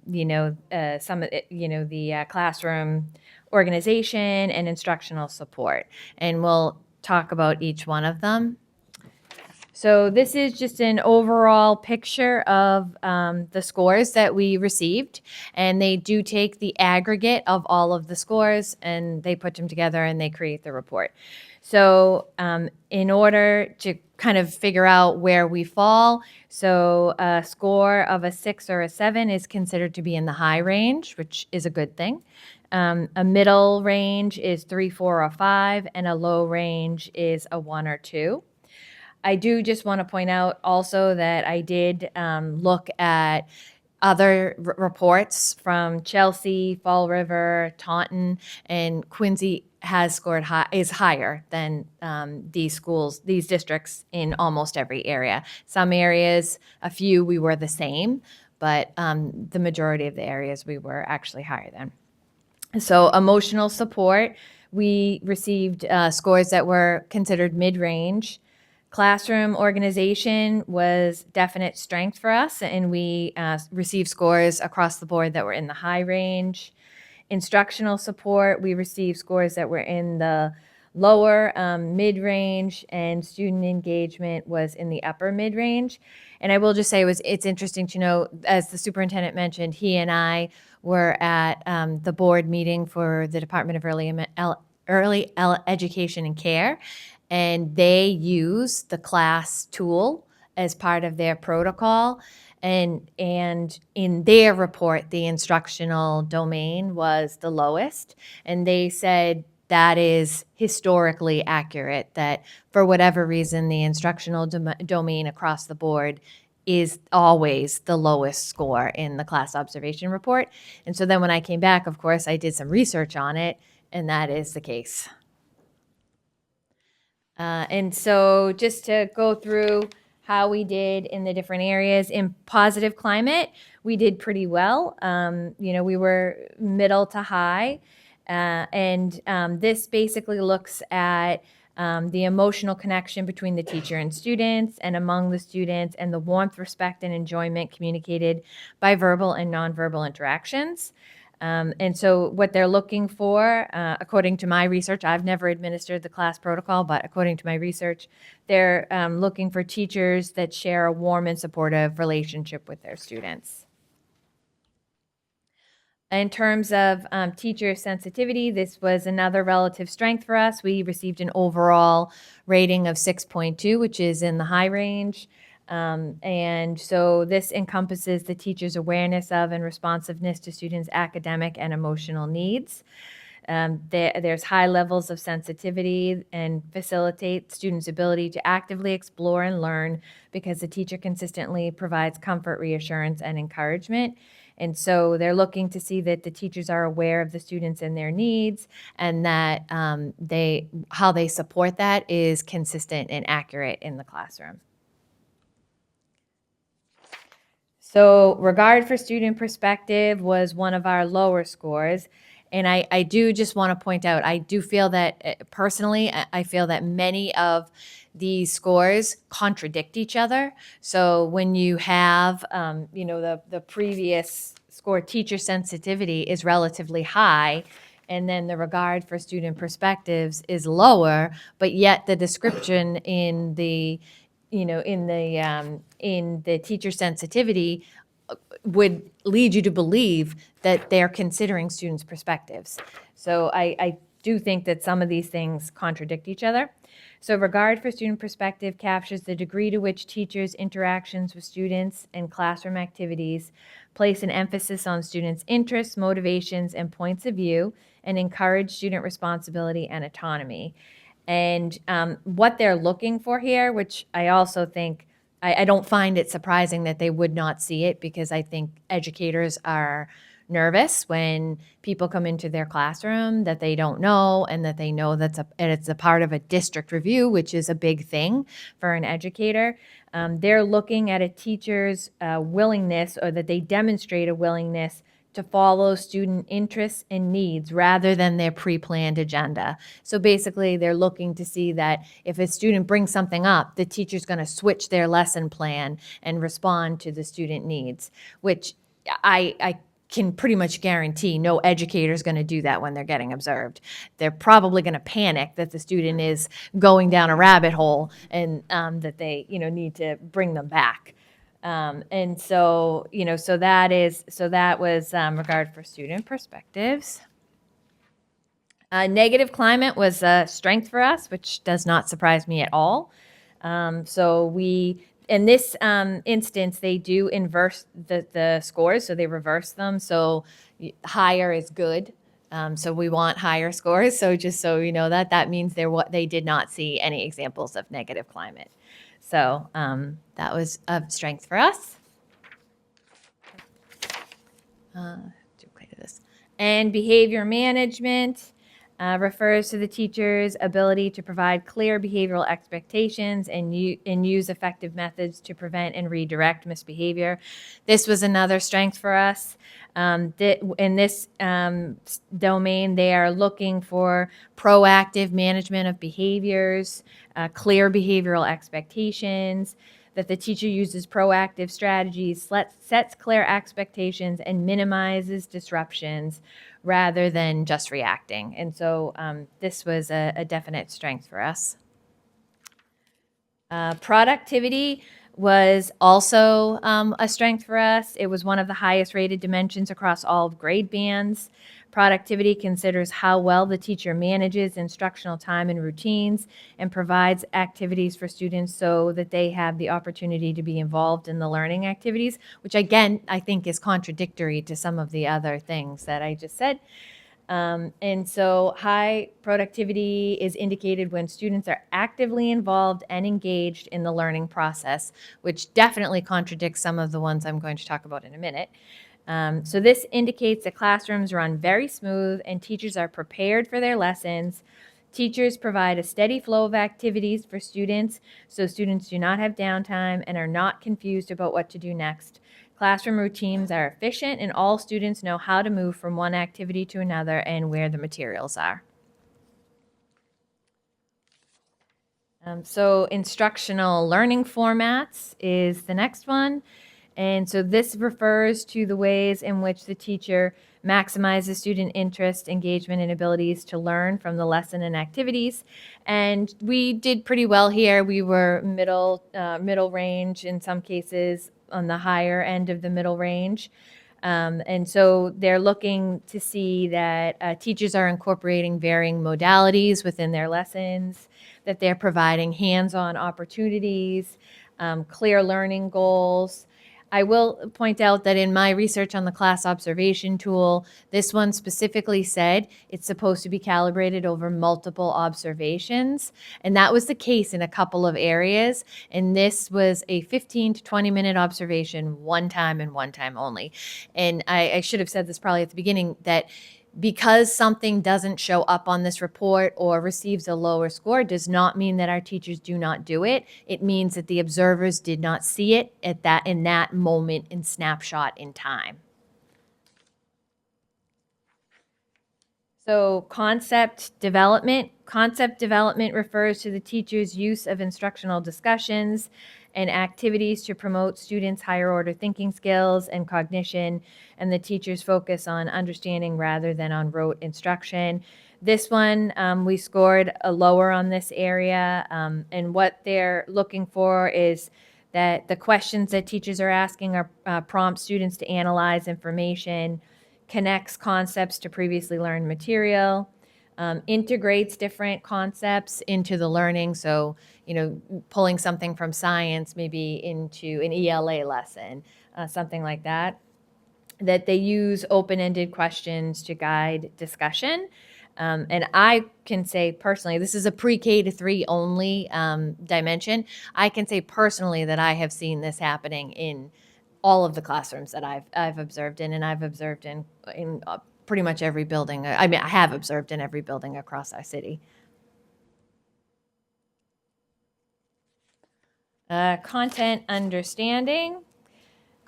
of it, the classroom organization and instructional support. And we'll talk about each one of them. So this is just an overall picture of the scores that we received, and they do take the aggregate of all of the scores and they put them together and they create the report. So in order to kind of figure out where we fall, so a score of a 6 or a 7 is considered to be in the high range, which is a good thing. A middle range is 3, 4, or 5, and a low range is a 1 or 2. I do just want to point out also that I did look at other reports from Chelsea, Fall River, Taunton, and Quincy has scored is higher than these schools, these districts in almost every area. Some areas, a few, we were the same, but the majority of the areas we were actually higher than. So emotional support, we received scores that were considered mid-range. Classroom organization was definite strength for us, and we received scores across the board that were in the high range. Instructional support, we received scores that were in the lower mid-range, and student engagement was in the upper mid-range. And I will just say it's interesting to know, as the superintendent mentioned, he and I were at the board meeting for the Department of Early Education and Care, and they use the class tool as part of their protocol. And in their report, the instructional domain was the lowest. And they said that is historically accurate, that for whatever reason, the instructional domain across the board is always the lowest score in the class observation report. And so then when I came back, of course, I did some research on it, and that is the case. And so just to go through how we did in the different areas, in positive climate, we did pretty well. We were middle to high. And this basically looks at the emotional connection between the teacher and students and among the students, and the warmth, respect, and enjoyment communicated by verbal and nonverbal interactions. And so what they're looking for, according to my research, I've never administered the class protocol, but according to my research, they're looking for teachers that share a warm and supportive relationship with their students. In terms of teacher sensitivity, this was another relative strength for us. We received an overall rating of 6.2, which is in the high range. And so this encompasses the teacher's awareness of and responsiveness to students' academic and emotional needs. There's high levels of sensitivity and facilitate students' ability to actively explore and learn because the teacher consistently provides comfort, reassurance, and encouragement. And so they're looking to see that the teachers are aware of the students and their needs, and that how they support that is consistent and accurate in the classroom. So regard for student perspective was one of our lower scores. And I do just want to point out, I do feel that, personally, I feel that many of these scores contradict each other. So when you have, the previous score, teacher sensitivity is relatively high, and then the regard for student perspectives is lower, but yet the description in the teacher sensitivity would lead you to believe that they're considering students' perspectives. So I do think that some of these things contradict each other. So regard for student perspective captures the degree to which teachers' interactions with students and classroom activities place an emphasis on students' interests, motivations, and points of view, and encourage student responsibility and autonomy. And what they're looking for here, which I also think, I don't find it surprising that they would not see it, because I think educators are nervous when people come into their classroom that they don't know, and that they know it's a part of a district review, which is a big thing for an educator. They're looking at a teacher's willingness, or that they demonstrate a willingness to follow student interests and needs rather than their pre-planned agenda. So basically, they're looking to see that if a student brings something up, the teacher's going to switch their lesson plan and respond to the student needs, which I can pretty much guarantee no educator is going to do that when they're getting observed. They're probably going to panic that the student is going down a rabbit hole and that they, need to bring them back. And so, so that was regard for student perspectives. Negative climate was a strength for us, which does not surprise me at all. So in this instance, they do inverse the scores, so they reverse them. So higher is good. So we want higher scores. So just so you know that means they did not see any examples of negative climate. So that was a strength for us. And behavior management refers to the teacher's ability to provide clear behavioral expectations and use effective methods to prevent and redirect misbehavior. This was another strength for us. In this domain, they are looking for proactive management of behaviors, clear behavioral expectations, that the teacher uses proactive strategies, sets clear expectations, and minimizes disruptions rather than just reacting. And so this was a definite strength for us. Productivity was also a strength for us. It was one of the highest rated dimensions across all grade bands. Productivity considers how well the teacher manages instructional time and routines and provides activities for students so that they have the opportunity to be involved in the learning activities, which again, I think is contradictory to some of the other things that I just said. And so high productivity is indicated when students are actively involved and engaged in the learning process, which definitely contradicts some of the ones I'm going to talk about in a minute. So this indicates that classrooms run very smooth and teachers are prepared for their lessons. Teachers provide a steady flow of activities for students so students do not have downtime and are not confused about what to do next. Classroom routines are efficient and all students know how to move from one activity to another and where the materials are. So instructional learning formats is the next one. And so this refers to the ways in which the teacher maximizes student interest, engagement, and abilities to learn from the lesson and activities. And we did pretty well here. We were middle range, in some cases on the higher end of the middle range. And so they're looking to see that teachers are incorporating varying modalities within their lessons, that they're providing hands-on opportunities, clear learning goals. I will point out that in my research on the class observation tool, this one specifically said it's supposed to be calibrated over multiple observations. And that was the case in a couple of areas. And this was a 15 to 20 minute observation one time and one time only. And I should have said this probably at the beginning, that because something doesn't show up on this report or receives a lower score does not mean that our teachers do not do it. It means that the observers did not see it in that moment and snapshot in time. So concept development. Concept development refers to the teacher's use of instructional discussions and activities to promote students' higher order thinking skills and cognition, and the teacher's focus on understanding rather than on rote instruction. This one, we scored a lower on this area, and what they're looking for is that the questions that teachers are asking are prompt students to analyze information, connects concepts to previously learned material, integrates different concepts into the learning. So, pulling something from science maybe into an ELA lesson, something like that. That they use open-ended questions to guide discussion. And I can say personally, this is a pre-K to 3 only dimension. I can say personally that I have seen this happening in all of the classrooms that I've observed in, and I've observed in pretty much every building. I have observed in every building across our city. Content understanding.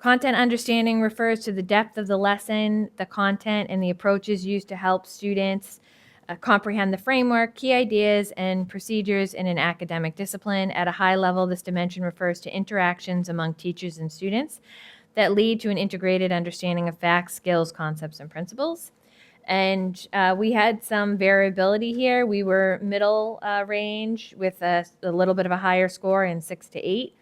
Content understanding refers to the depth of the lesson, the content, and the approaches used to help students comprehend the framework, key ideas, and procedures in an academic discipline. At a high level, this dimension refers to interactions among teachers and students that lead to an integrated understanding of facts, skills, concepts, and principles. And we had some variability here. We were middle range with a little bit of a higher score in 6 to 8.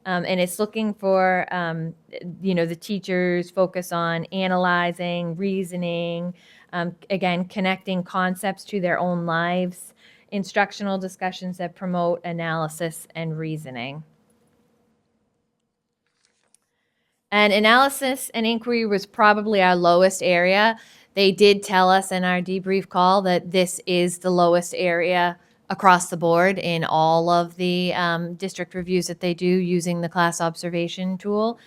And it's looking for, the teachers focus on analyzing, reasoning, again, connecting concepts to their own lives, instructional discussions that promote analysis and reasoning. And analysis and inquiry was probably our lowest area. They did tell us in our debrief call that this is the lowest area across the board in all of the district reviews that they do using the class observation tool,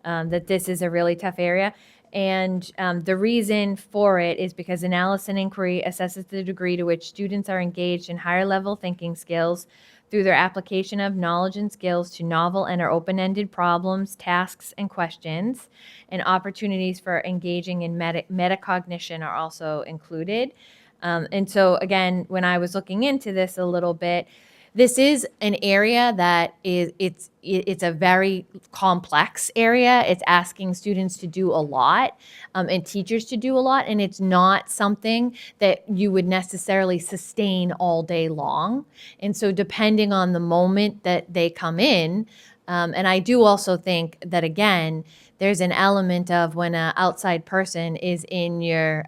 that this is a really tough area. And the reason for it is because analysis and inquiry assesses the degree to which students are engaged in higher level thinking skills through their application of knowledge and skills to novel and or open-ended problems, tasks, and questions, and opportunities for engaging in metacognition are also included. And so again, when I was looking into this a little bit, this is an area that it's a very complex area. It's asking students to do a lot and teachers to do a lot, and it's not something that you would necessarily sustain all day long. And so depending on the moment that they come in, and I do also think that, again, there's an element of when an outside person is in your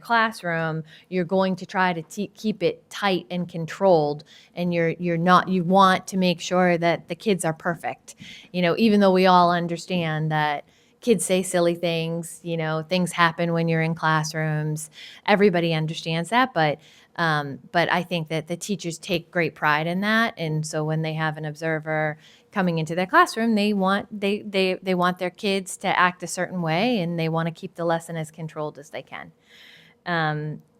classroom, you're going to try to keep it tight and controlled, and you want to make sure that the kids are perfect. Even though we all understand that kids say silly things, things happen when you're in classrooms. Everybody understands that, but I think that the teachers take great pride in that, and so when they have an observer coming into their classroom, they want their kids to act a certain way, and they want to keep the lesson as controlled as they can.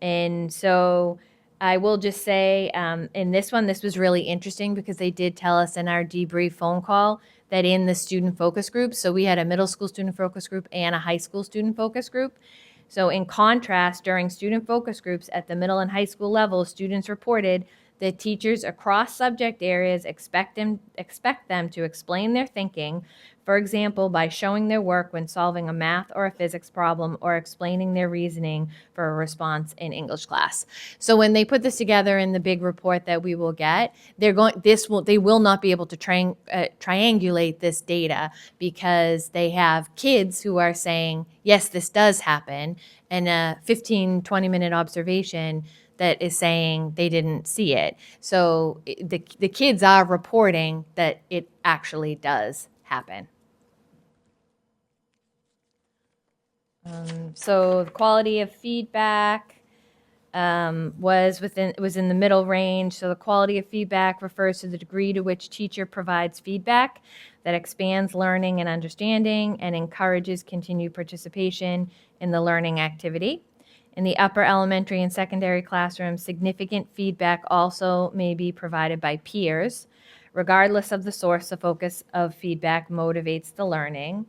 And so I will just say, in this one, this was really interesting because they did tell us in our debrief phone call that in the student focus group, so we had a middle school student focus group and a high school student focus group. So in contrast, during student focus groups at the middle and high school level, students reported that teachers across subject areas expect them to explain their thinking, for example, by showing their work when solving a math or a physics problem or explaining their reasoning for a response in English class. So when they put this together in the big report that we will get, they will not be able to triangulate this data because they have kids who are saying, yes, this does happen, and a 15, 20-minute observation that is saying they didn't see it. So the kids are reporting that it actually does happen. So the quality of feedback was in the middle range. So the quality of feedback refers to the degree to which teacher provides feedback that expands learning and understanding and encourages continued participation in the learning activity. In the upper elementary and secondary classrooms, significant feedback also may be provided by peers. Regardless of the source, the focus of feedback motivates the learning.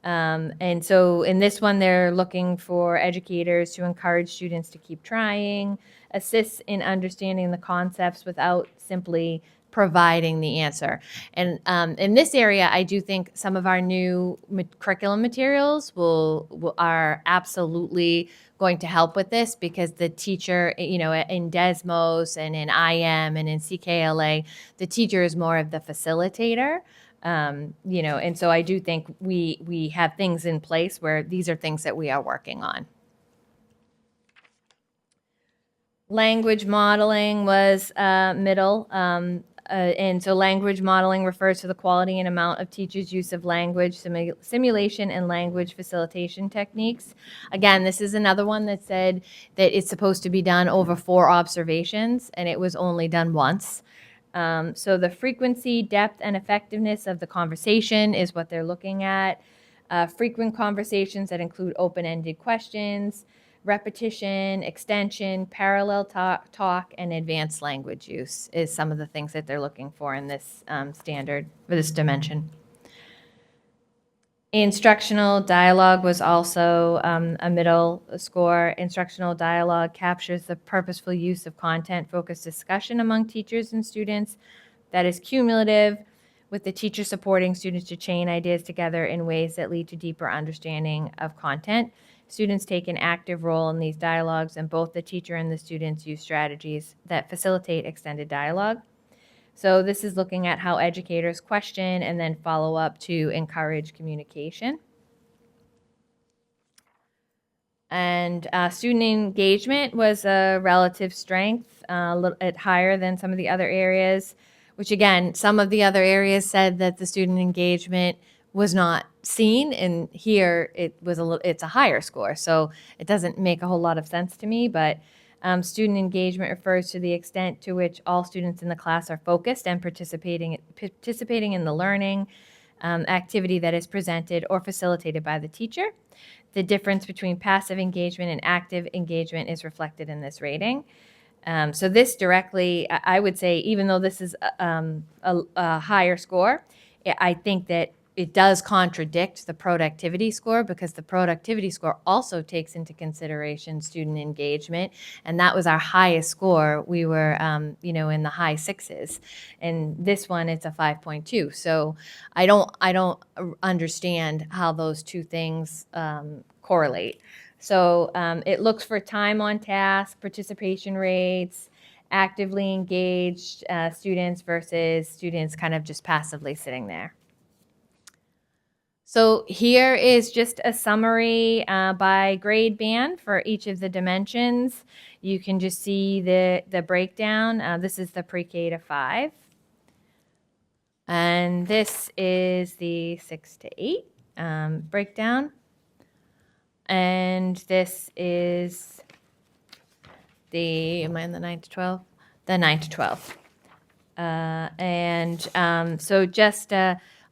And so in this one, they're looking for educators to encourage students to keep trying, assist in understanding the concepts without simply providing the answer. And in this area, I do think some of our new curriculum materials are absolutely going to help with this because the teacher, in DESMOS and in IM and in CKLA, the teacher is more of the facilitator. And so I do think we have things in place where these are things that we are working on. Language modeling was middle. And so language modeling refers to the quality and amount of teachers' use of language, simulation, and language facilitation techniques. Again, this is another one that said that it's supposed to be done over 4 observations, and it was only done once. So the frequency, depth, and effectiveness of the conversation is what they're looking at. Frequent conversations that include open-ended questions, repetition, extension, parallel talk, and advanced language use is some of the things that they're looking for in this standard, for this dimension. Instructional dialogue was also a middle score. Instructional dialogue captures the purposeful use of content-focused discussion among teachers and students that is cumulative, with the teacher supporting students to chain ideas together in ways that lead to deeper understanding of content. Students take an active role in these dialogues, and both the teacher and the students use strategies that facilitate extended dialogue. So this is looking at how educators question and then follow up to encourage communication. And student engagement was a relative strength, a little bit higher than some of the other areas, which again, some of the other areas said that the student engagement was not seen, and here it's a higher score. So it doesn't make a whole lot of sense to me, but student engagement refers to the extent to which all students in the class are focused and participating in the learning activity that is presented or facilitated by the teacher. The difference between passive engagement and active engagement is reflected in this rating. So this directly, I would say, even though this is a higher score, I think that it does contradict the productivity score, because the productivity score also takes into consideration student engagement, and that was our highest score. We were, in the high sixes, and this one it's a 5.2. So I don't understand how those two things correlate. So it looks for time on task, participation rates, actively engaged students versus students kind of just passively sitting there. So here is just a summary by grade band for each of the dimensions. You can just see the breakdown. This is the pre-K to 5. And this is the 6 to 8 breakdown. And this is am I in the 9 to 12? The 9 to 12. So just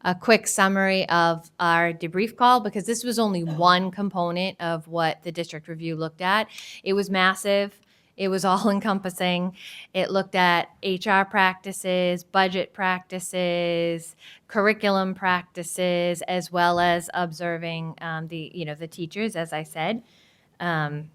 a quick summary of our debrief call, because this was only one component of what the district review looked at. It was massive. It was all encompassing. It looked at HR practices, budget practices, curriculum practices, as well as observing the teachers, as I said. And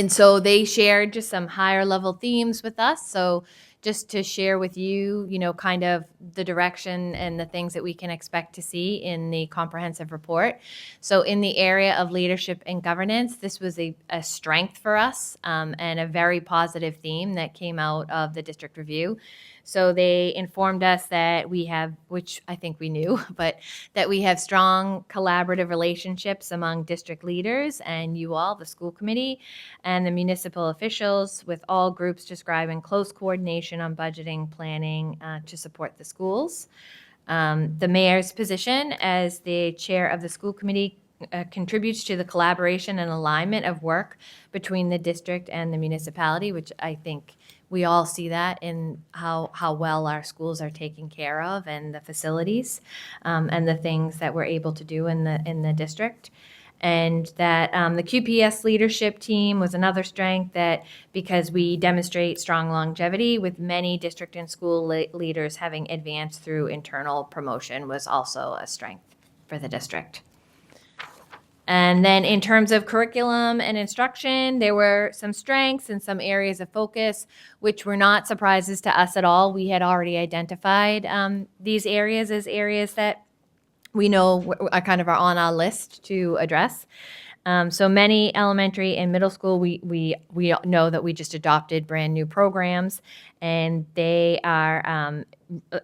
so they shared just some higher level themes with us. So just to share with you, kind of the direction and the things that we can expect to see in the comprehensive report. So in the area of leadership and governance, this was a strength for us and a very positive theme that came out of the district review. So they informed us that we have, which I think we knew, but that we have strong collaborative relationships among district leaders and you all, the school committee, and the municipal officials, with all groups describing close coordination on budgeting, planning to support the schools. The mayor's position as the chair of the school committee contributes to the collaboration and alignment of work between the district and the municipality, which I think we all see that in how well our schools are taken care of and the facilities and the things that we're able to do in the district. And that the QPS leadership team was another strength, that because we demonstrate strong longevity with many district and school leaders having advanced through internal promotion, was also a strength for the district. And then in terms of curriculum and instruction, there were some strengths and some areas of focus, which were not surprises to us at all. We had already identified these areas as areas that we know are kind of on our list to address. So many elementary and middle school, we know that we just adopted brand new programs, and they are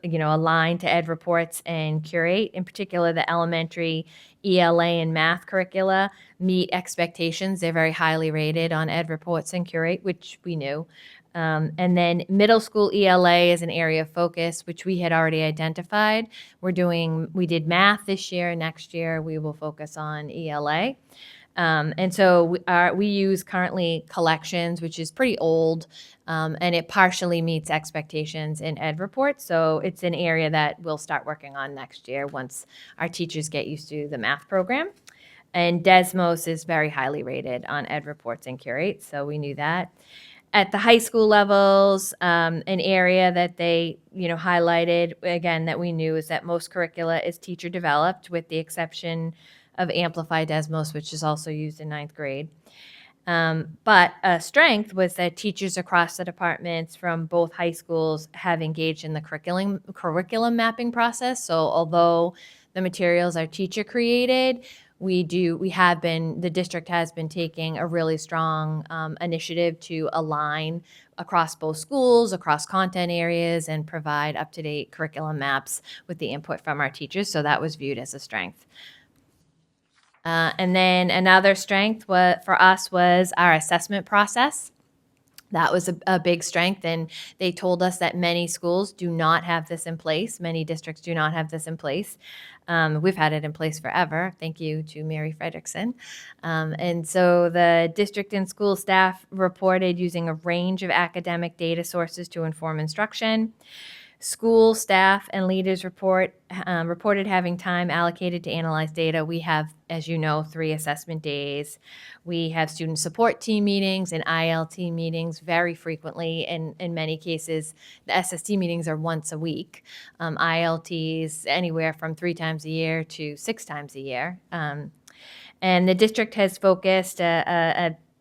aligned to Ed Reports and Curate. In particular, the elementary ELA and math curricula meet expectations. They're very highly rated on Ed Reports and Curate, which we knew. And then middle school ELA is an area of focus, which we had already identified. We did math this year. Next year, we will focus on ELA. And so we use currently collections, which is pretty old, and it partially meets expectations in Ed Reports. So it's an area that we'll start working on next year once our teachers get used to the math program. And Desmos is very highly rated on Ed Reports and Curate, so we knew that. At the high school levels, an area that they, highlighted, again, that we knew is that most curricula is teacher developed, with the exception of Amplify Desmos, which is also used in ninth grade. But a strength was that teachers across the departments from both high schools have engaged in the curriculum mapping process. So although the materials are teacher created, the district has been taking a really strong initiative to align across both schools, across content areas, and provide up-to-date curriculum maps with the input from our teachers. So that was viewed as a strength. And then another strength for us was our assessment process. That was a big strength, and they told us that many schools do not have this in place. Many districts do not have this in place. We've had it in place forever. Thank you to Mary Frederickson. And so the district and school staff reported using a range of academic data sources to inform instruction. School staff and leaders reported having time allocated to analyze data. We have, as you know, 3 assessment days. We have student support team meetings and ILT meetings very frequently. And in many cases, the SST meetings are once a week. ILTs anywhere from 3 times a year to 6 times a year. And the district has focused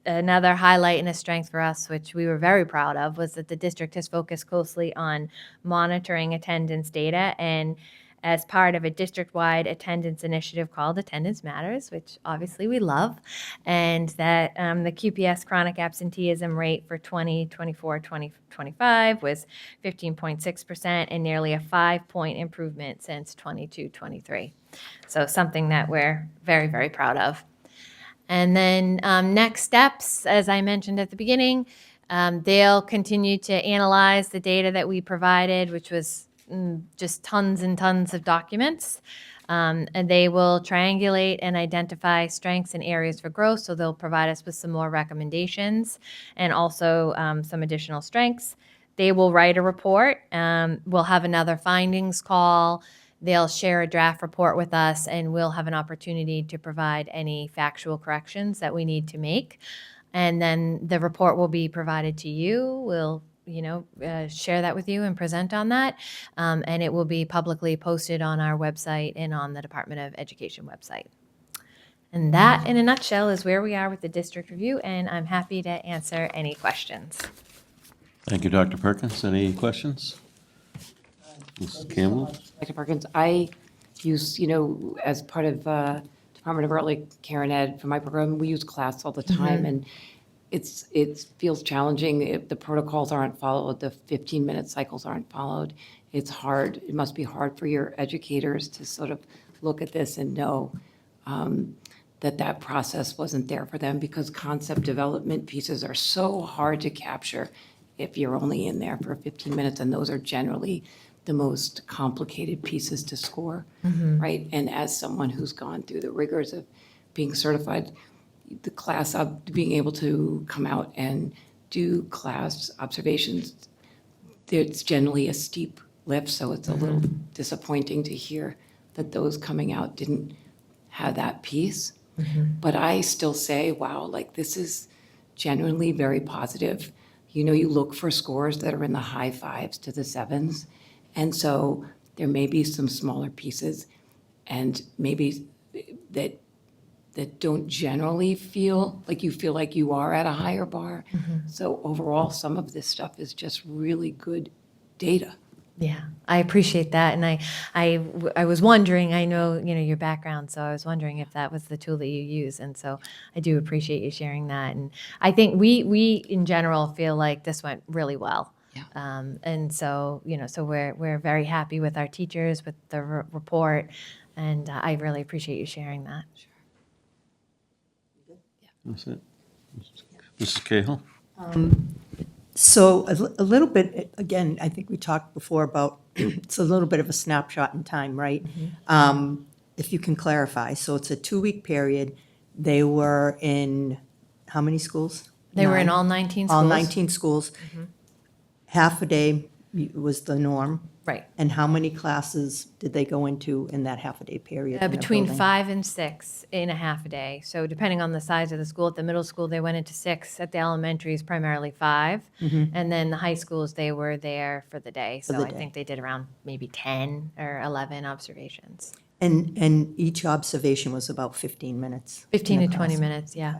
another highlight and a strength for us, which we were very proud of, was that the district has focused closely on monitoring attendance data, and as part of a district-wide attendance initiative called Attendance Matters, which obviously we love, and that the QPS chronic absenteeism rate for 2024-2025 was 15.6% and nearly a 5-point improvement since 22-23. So something that we're very, very proud of. And then next steps, as I mentioned at the beginning, they'll continue to analyze the data that we provided, which was just tons and tons of documents. And they will triangulate and identify strengths and areas for growth. So they'll provide us with some more recommendations and also some additional strengths. They will write a report. We'll have another findings call. They'll share a draft report with us, and we'll have an opportunity to provide any factual corrections that we need to make. And then the report will be provided to you. We'll, share that with you and present on that. And it will be publicly posted on our website and on the Department of Education website. And that, in a nutshell, is where we are with the district review, and I'm happy to answer any questions. Thank you, Dr. Perkins. Any questions? Mrs. Campbell? Dr. Perkins, I use, as part of Department of Early Care and Ed for my program, we use class all the time, and it feels challenging if the protocols aren't followed, the 15-minute cycles aren't followed. It's hard. It must be hard for your educators to sort of look at this and know that process wasn't there for them, because concept development pieces are so hard to capture if you're only in there for 15 minutes, and those are generally the most complicated pieces to score, right? And as someone who's gone through the rigors of being certified, the class of being able to come out and do class observations, it's generally a steep lift, so it's a little disappointing to hear that those coming out didn't have that piece. But I still say, wow, this is genuinely very positive. You look for scores that are in the high 5s to the 7s. And so there may be some smaller pieces, and maybe that don't generally feel like you are at a higher bar. So overall, some of this stuff is just really good data. Yeah, I appreciate that, and I was wondering. I know your background, so I was wondering if that was the tool that you use, and so I do appreciate you sharing that. And I think we in general feel like this went really well. Yeah. And so so we're very happy with our teachers, with the report, and I really appreciate you sharing that. That's it. Mrs. Cahill? So a little bit, again, I think we talked before about, it's a little bit of a snapshot in time, right? If you can clarify. So it's a 2-week period. They were in how many schools? They were in 9? all 19 schools. All 19 schools. Half a day was the norm, Right. And how many classes did they go into in that half-a-day period? in a Between building? 5 and 6 in a half a day. So depending on the size of the school, at the middle school, they went into 6. At the elementaries, primarily 5. And then the high schools, they were there for the day. So the I day. think they did around maybe 10 or 11 observations. And each observation was about 15 minutes? 15 in to a 20 class? minutes, yeah.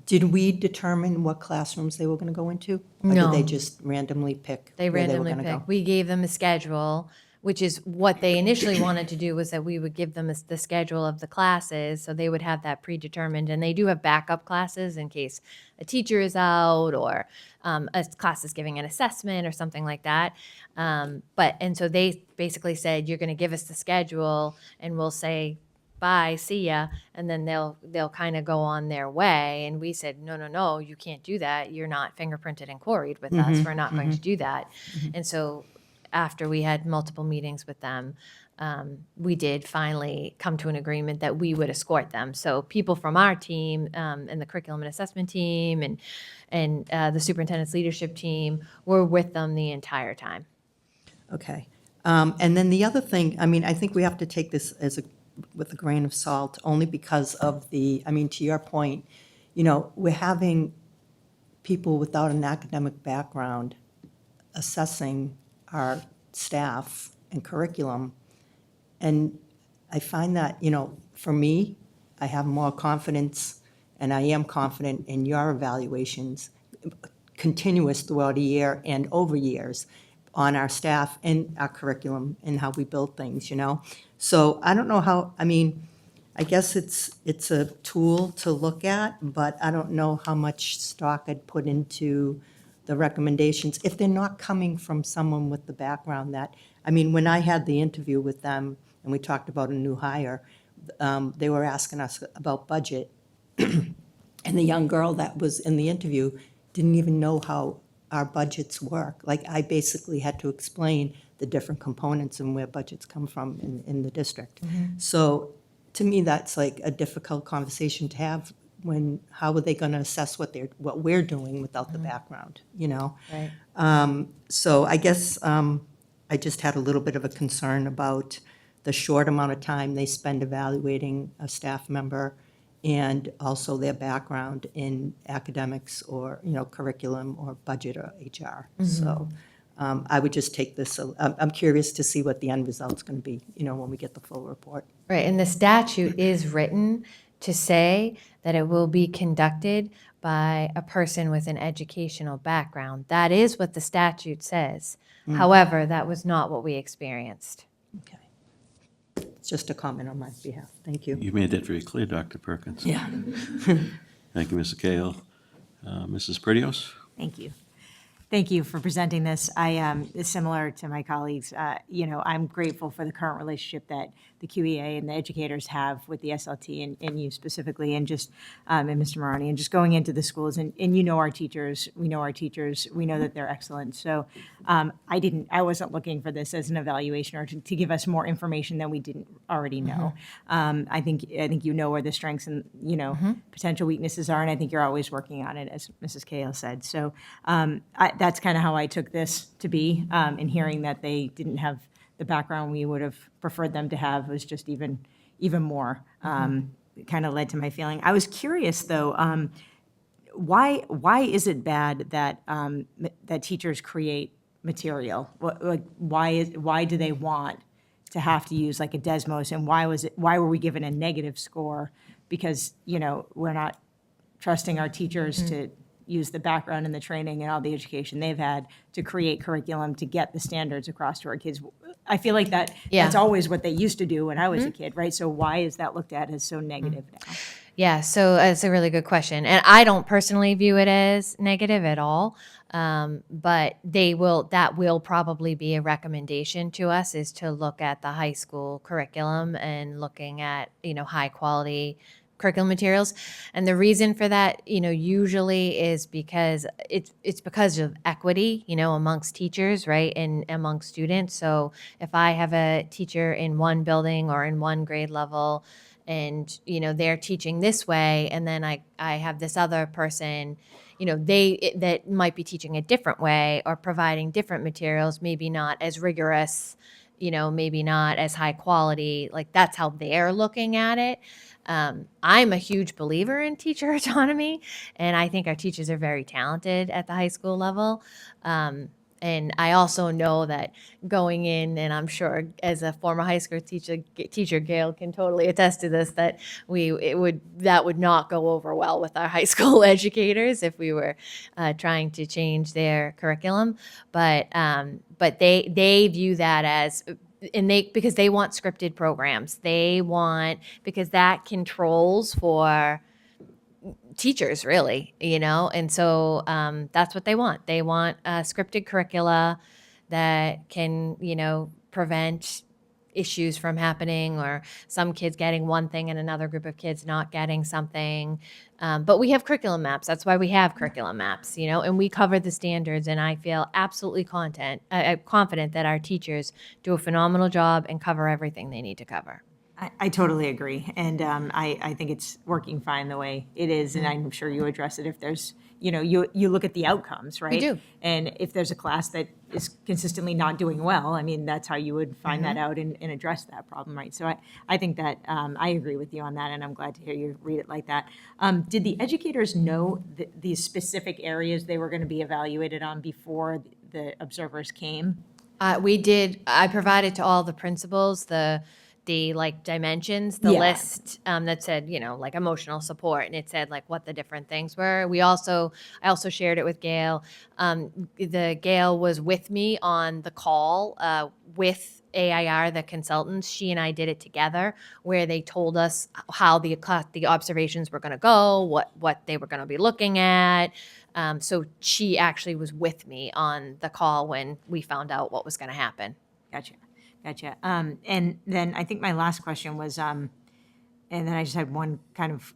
Did we determine what classrooms they were going to go into? Or did they No. just randomly pick They where they were randomly going to go? picked. We gave them a schedule, which is what they initially wanted to do, was that we would give them the schedule of the classes, so they would have that predetermined. And they do have backup classes in case a teacher is out or a class is giving an assessment or something like that. And so they basically said, you're going to give us the schedule, and we'll say, bye, see ya, and then they'll kind of go on their way. And we said, no, you can't do that. You're not fingerprinted and quarried with us. We're not going to do that. And so after we had multiple meetings with them, we did finally come to an agreement that we would escort them. So people from our team and the curriculum and assessment team and the superintendent's leadership team were with them the entire time. Okay. And then the other thing, I mean, I think we have to take this with a grain of salt, only because of to your point, we're having people without an academic background assessing our staff and curriculum. And I find that, for me, I have more confidence, and I am confident in your evaluations, continuous throughout a year and over years, on our staff and our curriculum and how we build things, So I don't know how, I guess it's a tool to look at, but I don't know how much stock I'd put into the recommendations if they're not coming from someone with the background that, when I had the interview with them and we talked about a new hire, they were asking us about budget. And the young girl that was in the interview didn't even know how our budgets work. Like, I basically had to explain the different components and where budgets come from in the district. So to me, that's like a difficult conversation to have how are they going to assess what we're doing without the background, Right. So I guess I just had a little bit of a concern about the short amount of time they spend evaluating a staff member and also their background in academics or, curriculum or budget or HR. So I would just take this, I'm curious to see what the end result's going to be, when we get the full report. Right, and the statute is written to say that it will be conducted by a person with an educational background. That is what the statute says. However, that was not what we experienced. Okay. It's just a comment on my behalf. Thank you. You made that very clear, Dr. Perkins. Yeah. Thank you, Mr. Cahill. Mrs. Pretios? Thank you. Thank you for presenting this. I am similar to my colleagues. I'm grateful for the current relationship that the QEA and the educators have with the SLT and you specifically, and just and Mr. Marani, and just going into the schools and our teachers. We know our teachers. We know that they're excellent. So I wasn't looking for this as an evaluation or to give us more information than we didn't already know. I think where the strengths and potential weaknesses are, and I think you're always working on it, as Mrs. Cahill said. So that's kind of how I took this to be, and hearing that they didn't have the background we would have preferred them to have was just even more kind of led to my feeling. I was curious though, why is it bad that that teachers create material? Why do they want to have to use like a Desmos, and why were we given a negative score? Because we're not trusting our teachers to use the background and the training and all the education they've had to create curriculum to get the standards across to our kids. I feel like that's always what they used to do when I was a kid, right? So why is that looked at as so negative now? Yeah, so it's a really good question. And I don't personally view it as negative at all. But that will probably be a recommendation to us, is to look at the high school curriculum and looking at, high quality curriculum materials. And the reason for that, usually is because it's because of equity, amongst teachers, right, and amongst students. So if I have a teacher in one building or in one grade level and, they're teaching this way, and then I have this other person, that might be teaching a different way or providing different materials, maybe not as rigorous, maybe not as high quality. Like, that's how they're looking at it. I'm a huge believer in teacher autonomy, and I think our teachers are very talented at the high school level. And I also know that going in, and I'm sure as a former high school teacher, Gail can totally attest to this, that that would not go over well with our high school educators if we were trying to change their curriculum. But they view that as, because they want scripted programs. Because that controls for teachers, really, and so that's what they want. They want scripted curricula that can, prevent issues from happening, or some kids getting one thing and another group of kids not getting something. But we have curriculum maps. That's why we have curriculum maps, and we cover the standards, and I feel absolutely confident that our teachers do a phenomenal job and cover everything they need to cover. I totally agree. And I think it's working fine the way it is. And I'm sure you address it if there's, you look at the outcomes, right? We do. And if there's a class that is consistently not doing well, I mean, that's how you would find that out and address that problem, right? So I think that I agree with you on that, and I'm glad to hear you read it like that. Did the educators know these specific areas they were going to be evaluated on before the observers came? We did. I provided to all the principals the dimensions, the Yeah. list that said, like emotional support, and it said like what the different things were. I also shared it with Gail. Gail was with me on the call with AIR, the consultants. She and I did it together, where they told us how the observations were going to go, what they were going to be looking at. So she actually was with me on the call when we found out what was going to happen. Gotcha. And then I think my last question was, and then I just had one kind of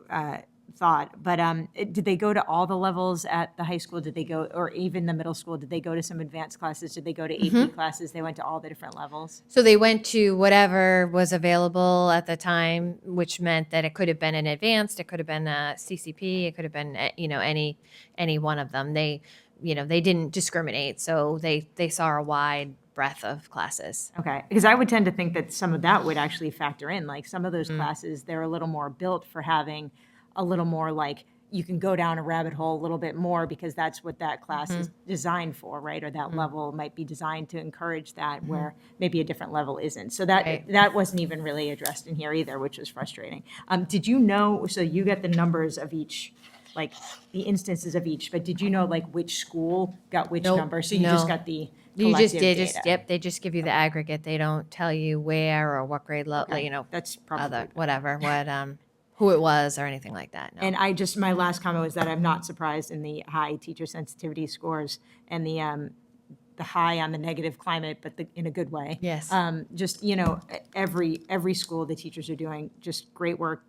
thought, but did they go to all the levels at the high school? Did they go, or even the middle school? Did they go to some advanced classes? Did they go to AP classes? They went to all the different levels? So they went to whatever was available at the time, which meant that it could have been an advanced, it could have been a CCP, it could have been, any one of them. They didn't discriminate, so they saw a wide breadth of classes. Okay, because I would tend to think that some of that would actually factor in, like some of those classes, they're a little more built for having a little more like, you can go down a rabbit hole a little bit more because that's what that class is designed for, right? Or that level might be designed to encourage that, where maybe a different level isn't. So that wasn't even really addressed in here either, which was frustrating. Did you know, so you get the numbers of each, like the instances of each, but did you know like which school got which Nope, number? So you just no. got the You just collective did, data. yep, they just give you the aggregate. They don't tell you where or what grade level, Okay, that's probably who it was or anything like that. No. And my last comment was that I'm not surprised in the high teacher sensitivity scores and the high on the negative climate, but in a good way. Yes. Just, every school, the teachers are doing just great work,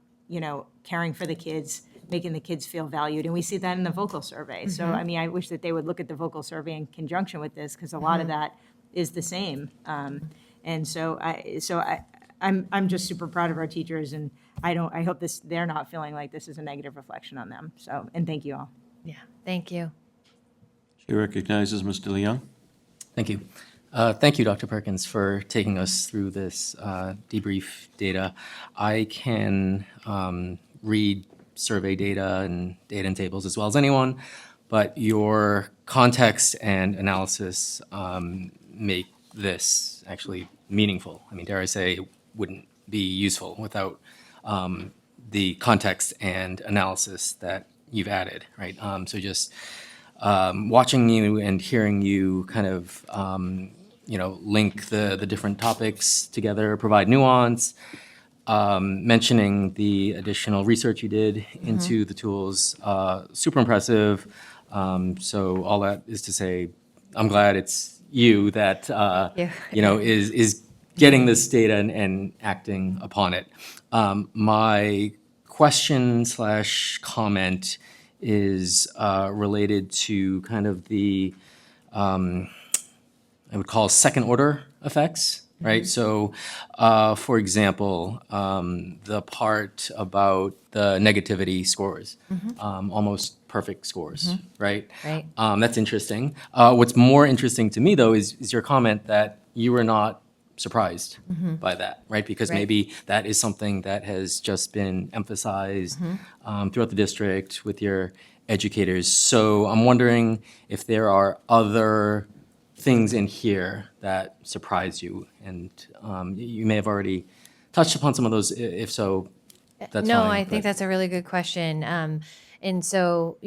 caring for the kids, making the kids feel valued. And we see that in the vocal survey. So, I mean, I wish that they would look at the vocal survey in conjunction with this, because a lot of that is the same. And so I'm just super proud of our teachers, and I hope they're not feeling like this is a negative reflection on them. So, and thank you all. Yeah, thank you. Chair recognizes Mr. Leung. Thank you. Thank you, Dr. Perkins, for taking us through this debrief data. I can read survey data and tables as well as anyone, but your context and analysis make this actually meaningful. I mean, dare I say, it wouldn't be useful without the context and analysis that you've added, right? So just watching you and hearing you kind of, link the different topics together, provide nuance, mentioning the additional research you did into the tools, super impressive. So all that is to say, I'm glad it's you that, is getting this data and acting upon it. My question / comment is related to kind of the, I would call second order effects right? So, for example, the part about the negativity scores, almost perfect scores, right? Right. That's interesting. What's more interesting to me, though, is your comment that you were not surprised by that, right? Because Right. maybe that is something that has just been emphasized throughout the district with your educators. So I'm wondering if there are other things in here that surprise you, and you may have already touched upon some of those. If so, that's No, fine. I think but- that's a really good question. And so,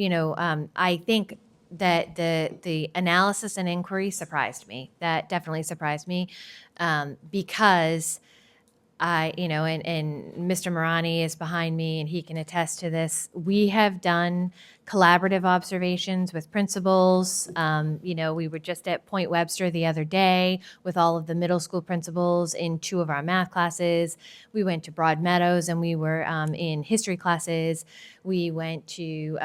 I think that the analysis and inquiry surprised me. That definitely surprised me, because and Mr. Marani is behind me and he can attest to this. We have done collaborative observations with principals. We were just at Point Webster the other day with all of the middle school principals in 2 of our math classes. We went to Broad Meadows and we were in history classes. We went to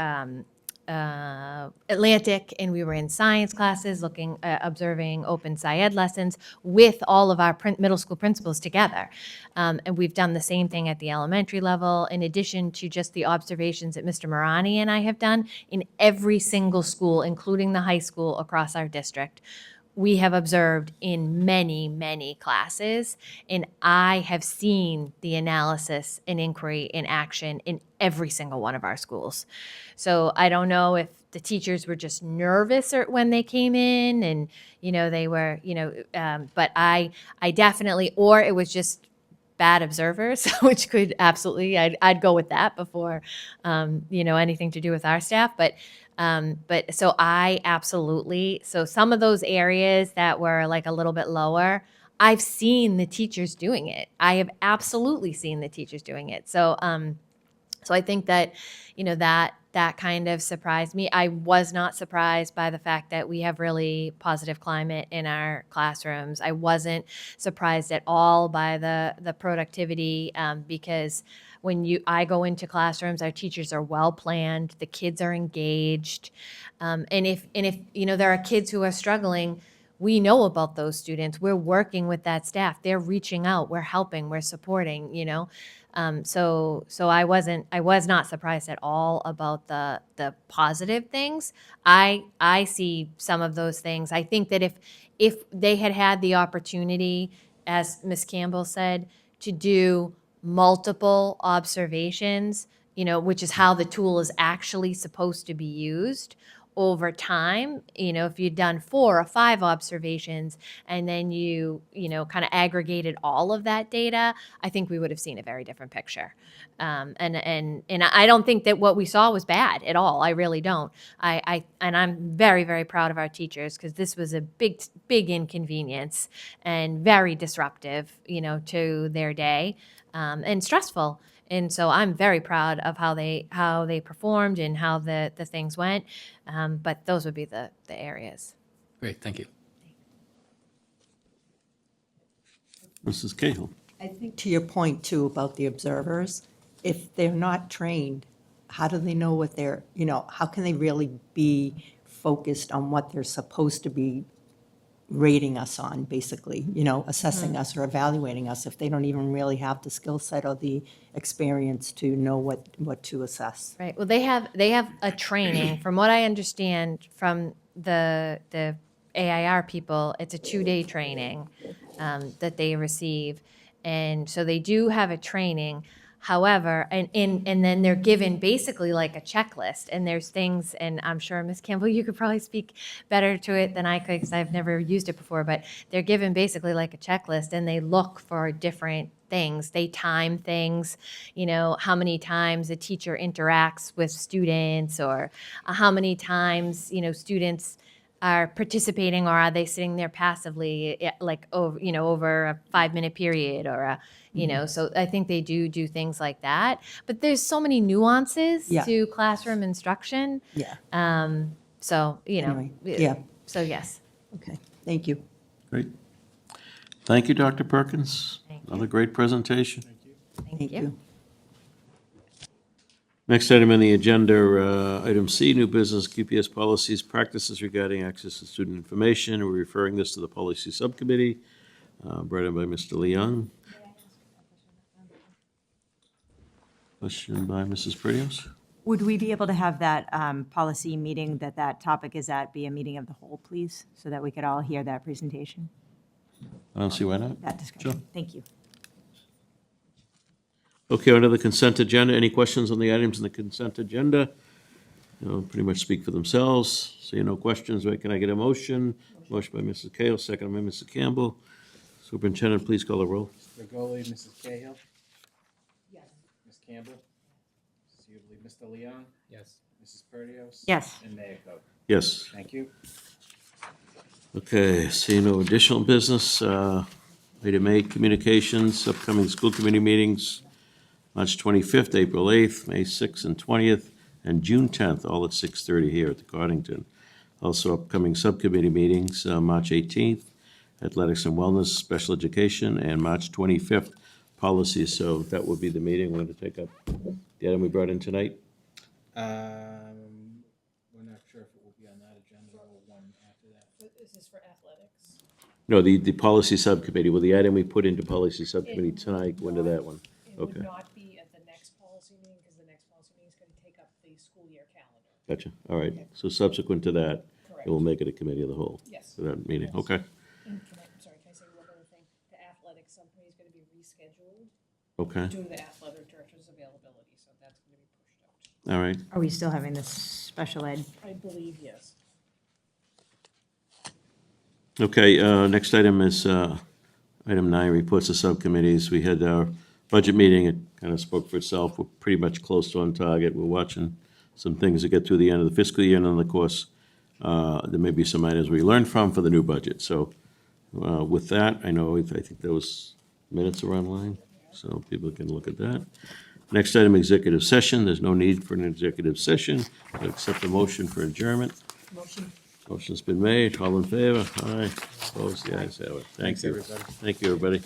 Atlantic, and we were in science classes observing open SciEd lessons with all of our middle school principals together. And we've done the same thing at the elementary level, in addition to just the observations that Mr. Marani and I have done in every single school, including the high school across our district. We have observed in many, many classes, and I have seen the analysis and inquiry in action in every single one of our schools. So I don't know if the teachers were just nervous when they came in, and they were, but I definitely, or it was just bad observers, which could absolutely, I'd go with that before, anything to do with our staff. But so I absolutely, so some of those areas that were like a little bit lower, I've seen the teachers doing it. I have absolutely seen the teachers doing it. So, so I think that, that kind of surprised me. I was not surprised by the fact that we have really positive climate in our classrooms. I wasn't surprised at all by the productivity, because when I go into classrooms, our teachers are well planned, the kids are engaged, and if there are kids who are struggling, we know about those students. We're working with that staff. They're reaching out. We're helping. We're supporting. So I was not surprised at all about the positive things. I see some of those things. I think that if they had the opportunity, as Ms. Campbell said, to do multiple observations, which is how the tool is actually supposed to be used over time, if you'd done 4 or 5 observations and then you kind of aggregated all of that data, I think we would have seen a very different picture. And I don't think that what we saw was bad at all. I really don't. And I'm very, very proud of our teachers, because this was a big, big inconvenience and very disruptive, to their day, and stressful. And so I'm very proud of how they performed and how the things went. But those would be the areas. Great, thank you. Mrs. Cahill. I think to your point, too, about the observers, if they're not trained, how do they know what they're, how can they really be focused on what they're supposed to be rating us on, basically, assessing us or evaluating us, if they don't even really have the skill set or the experience to know what to assess? Right. Well, they have a training. From what I understand from the AIR people, it's a 2-day training that they receive, and so they do have a training. However, and then they're given basically like a checklist, and there's things, and I'm sure Ms. Campbell, you could probably speak better to it than I could, because I've never used it before, but they're given basically like a checklist, and they look for different things. They time things, how many times a teacher interacts with students, or how many times, students are participating, or are they sitting there passively, like over a 5-minute period, or so I think they do things like that. But there's so many nuances Yeah. to classroom instruction. Yeah, So, Anyway, yeah. So yes. okay, thank you. Great. Thank you, Dr. Perkins. Thank you. Another great presentation. Thank you. Next item on the agenda, item C, new business, QPS policies, practices regarding access to student information. We're referring this to the policy subcommittee. brought in by Mr. Leung. Question by Mrs. Pretios? Would we be able to have that policy meeting that topic is at be a meeting of the whole, please, so that we could all hear that presentation, I don't see why not. that discussion? Thank you. Okay, under the consent agenda, any questions on the items in the consent agenda? Pretty much speak for themselves. Seeing no questions, can I get a motion? Motion by Mrs. Cahill, second by Mrs. Campbell. Superintendent, please call the roll. Mr. Begoli, Mrs. Cahill? Yes. Ms. Campbell? Mr. Leung? Yes. Mrs. Perdios? Yes. And Mayor Coe. Yes. Thank you. Okay, seeing no additional business, item A, communications, upcoming school committee meetings, March 25th, April 8th, May 6th and 20th, and June 10th, all at 6:30 here at the Cardington. Also upcoming subcommittee meetings, March 18th, athletics and wellness, special education, and March 25th, policies. So that would be the meeting we're going to take up. The item we brought in tonight? We're not sure if it will be on that agenda or one after that. Is this for athletics? No, the policy subcommittee. Well, the item we put into policy subcommittee tonight, go into that one. It would Okay. not be at the next policy meeting, because the next policy meeting is going to take up the school year calendar. Gotcha. All right. So subsequent to that, Correct. it will make it a committee of the whole Yes. for that meeting. Okay. And can I say one other thing? The athletics subcommittee is going to be rescheduled Okay. due to the athletic director's availability, so that's going to be pushed out. All right. Are we still having this special ed? I believe, yes. Okay, next item is item 9, reports of subcommittees. We had our budget meeting. It kind of spoke for itself. We're pretty much close to on target. We're watching some things to get through the end of the fiscal year, and then, of course, there may be some items we learned from for the new budget. So with that, I think those minutes are online, so people can look at that. Next item, executive session. There's no need for an executive session. I'll accept the motion for adjournment. Motion. Motion's been made. All in favor? Aye. Opposed? The ayes have it. Thank you. everybody. Thank you, everybody.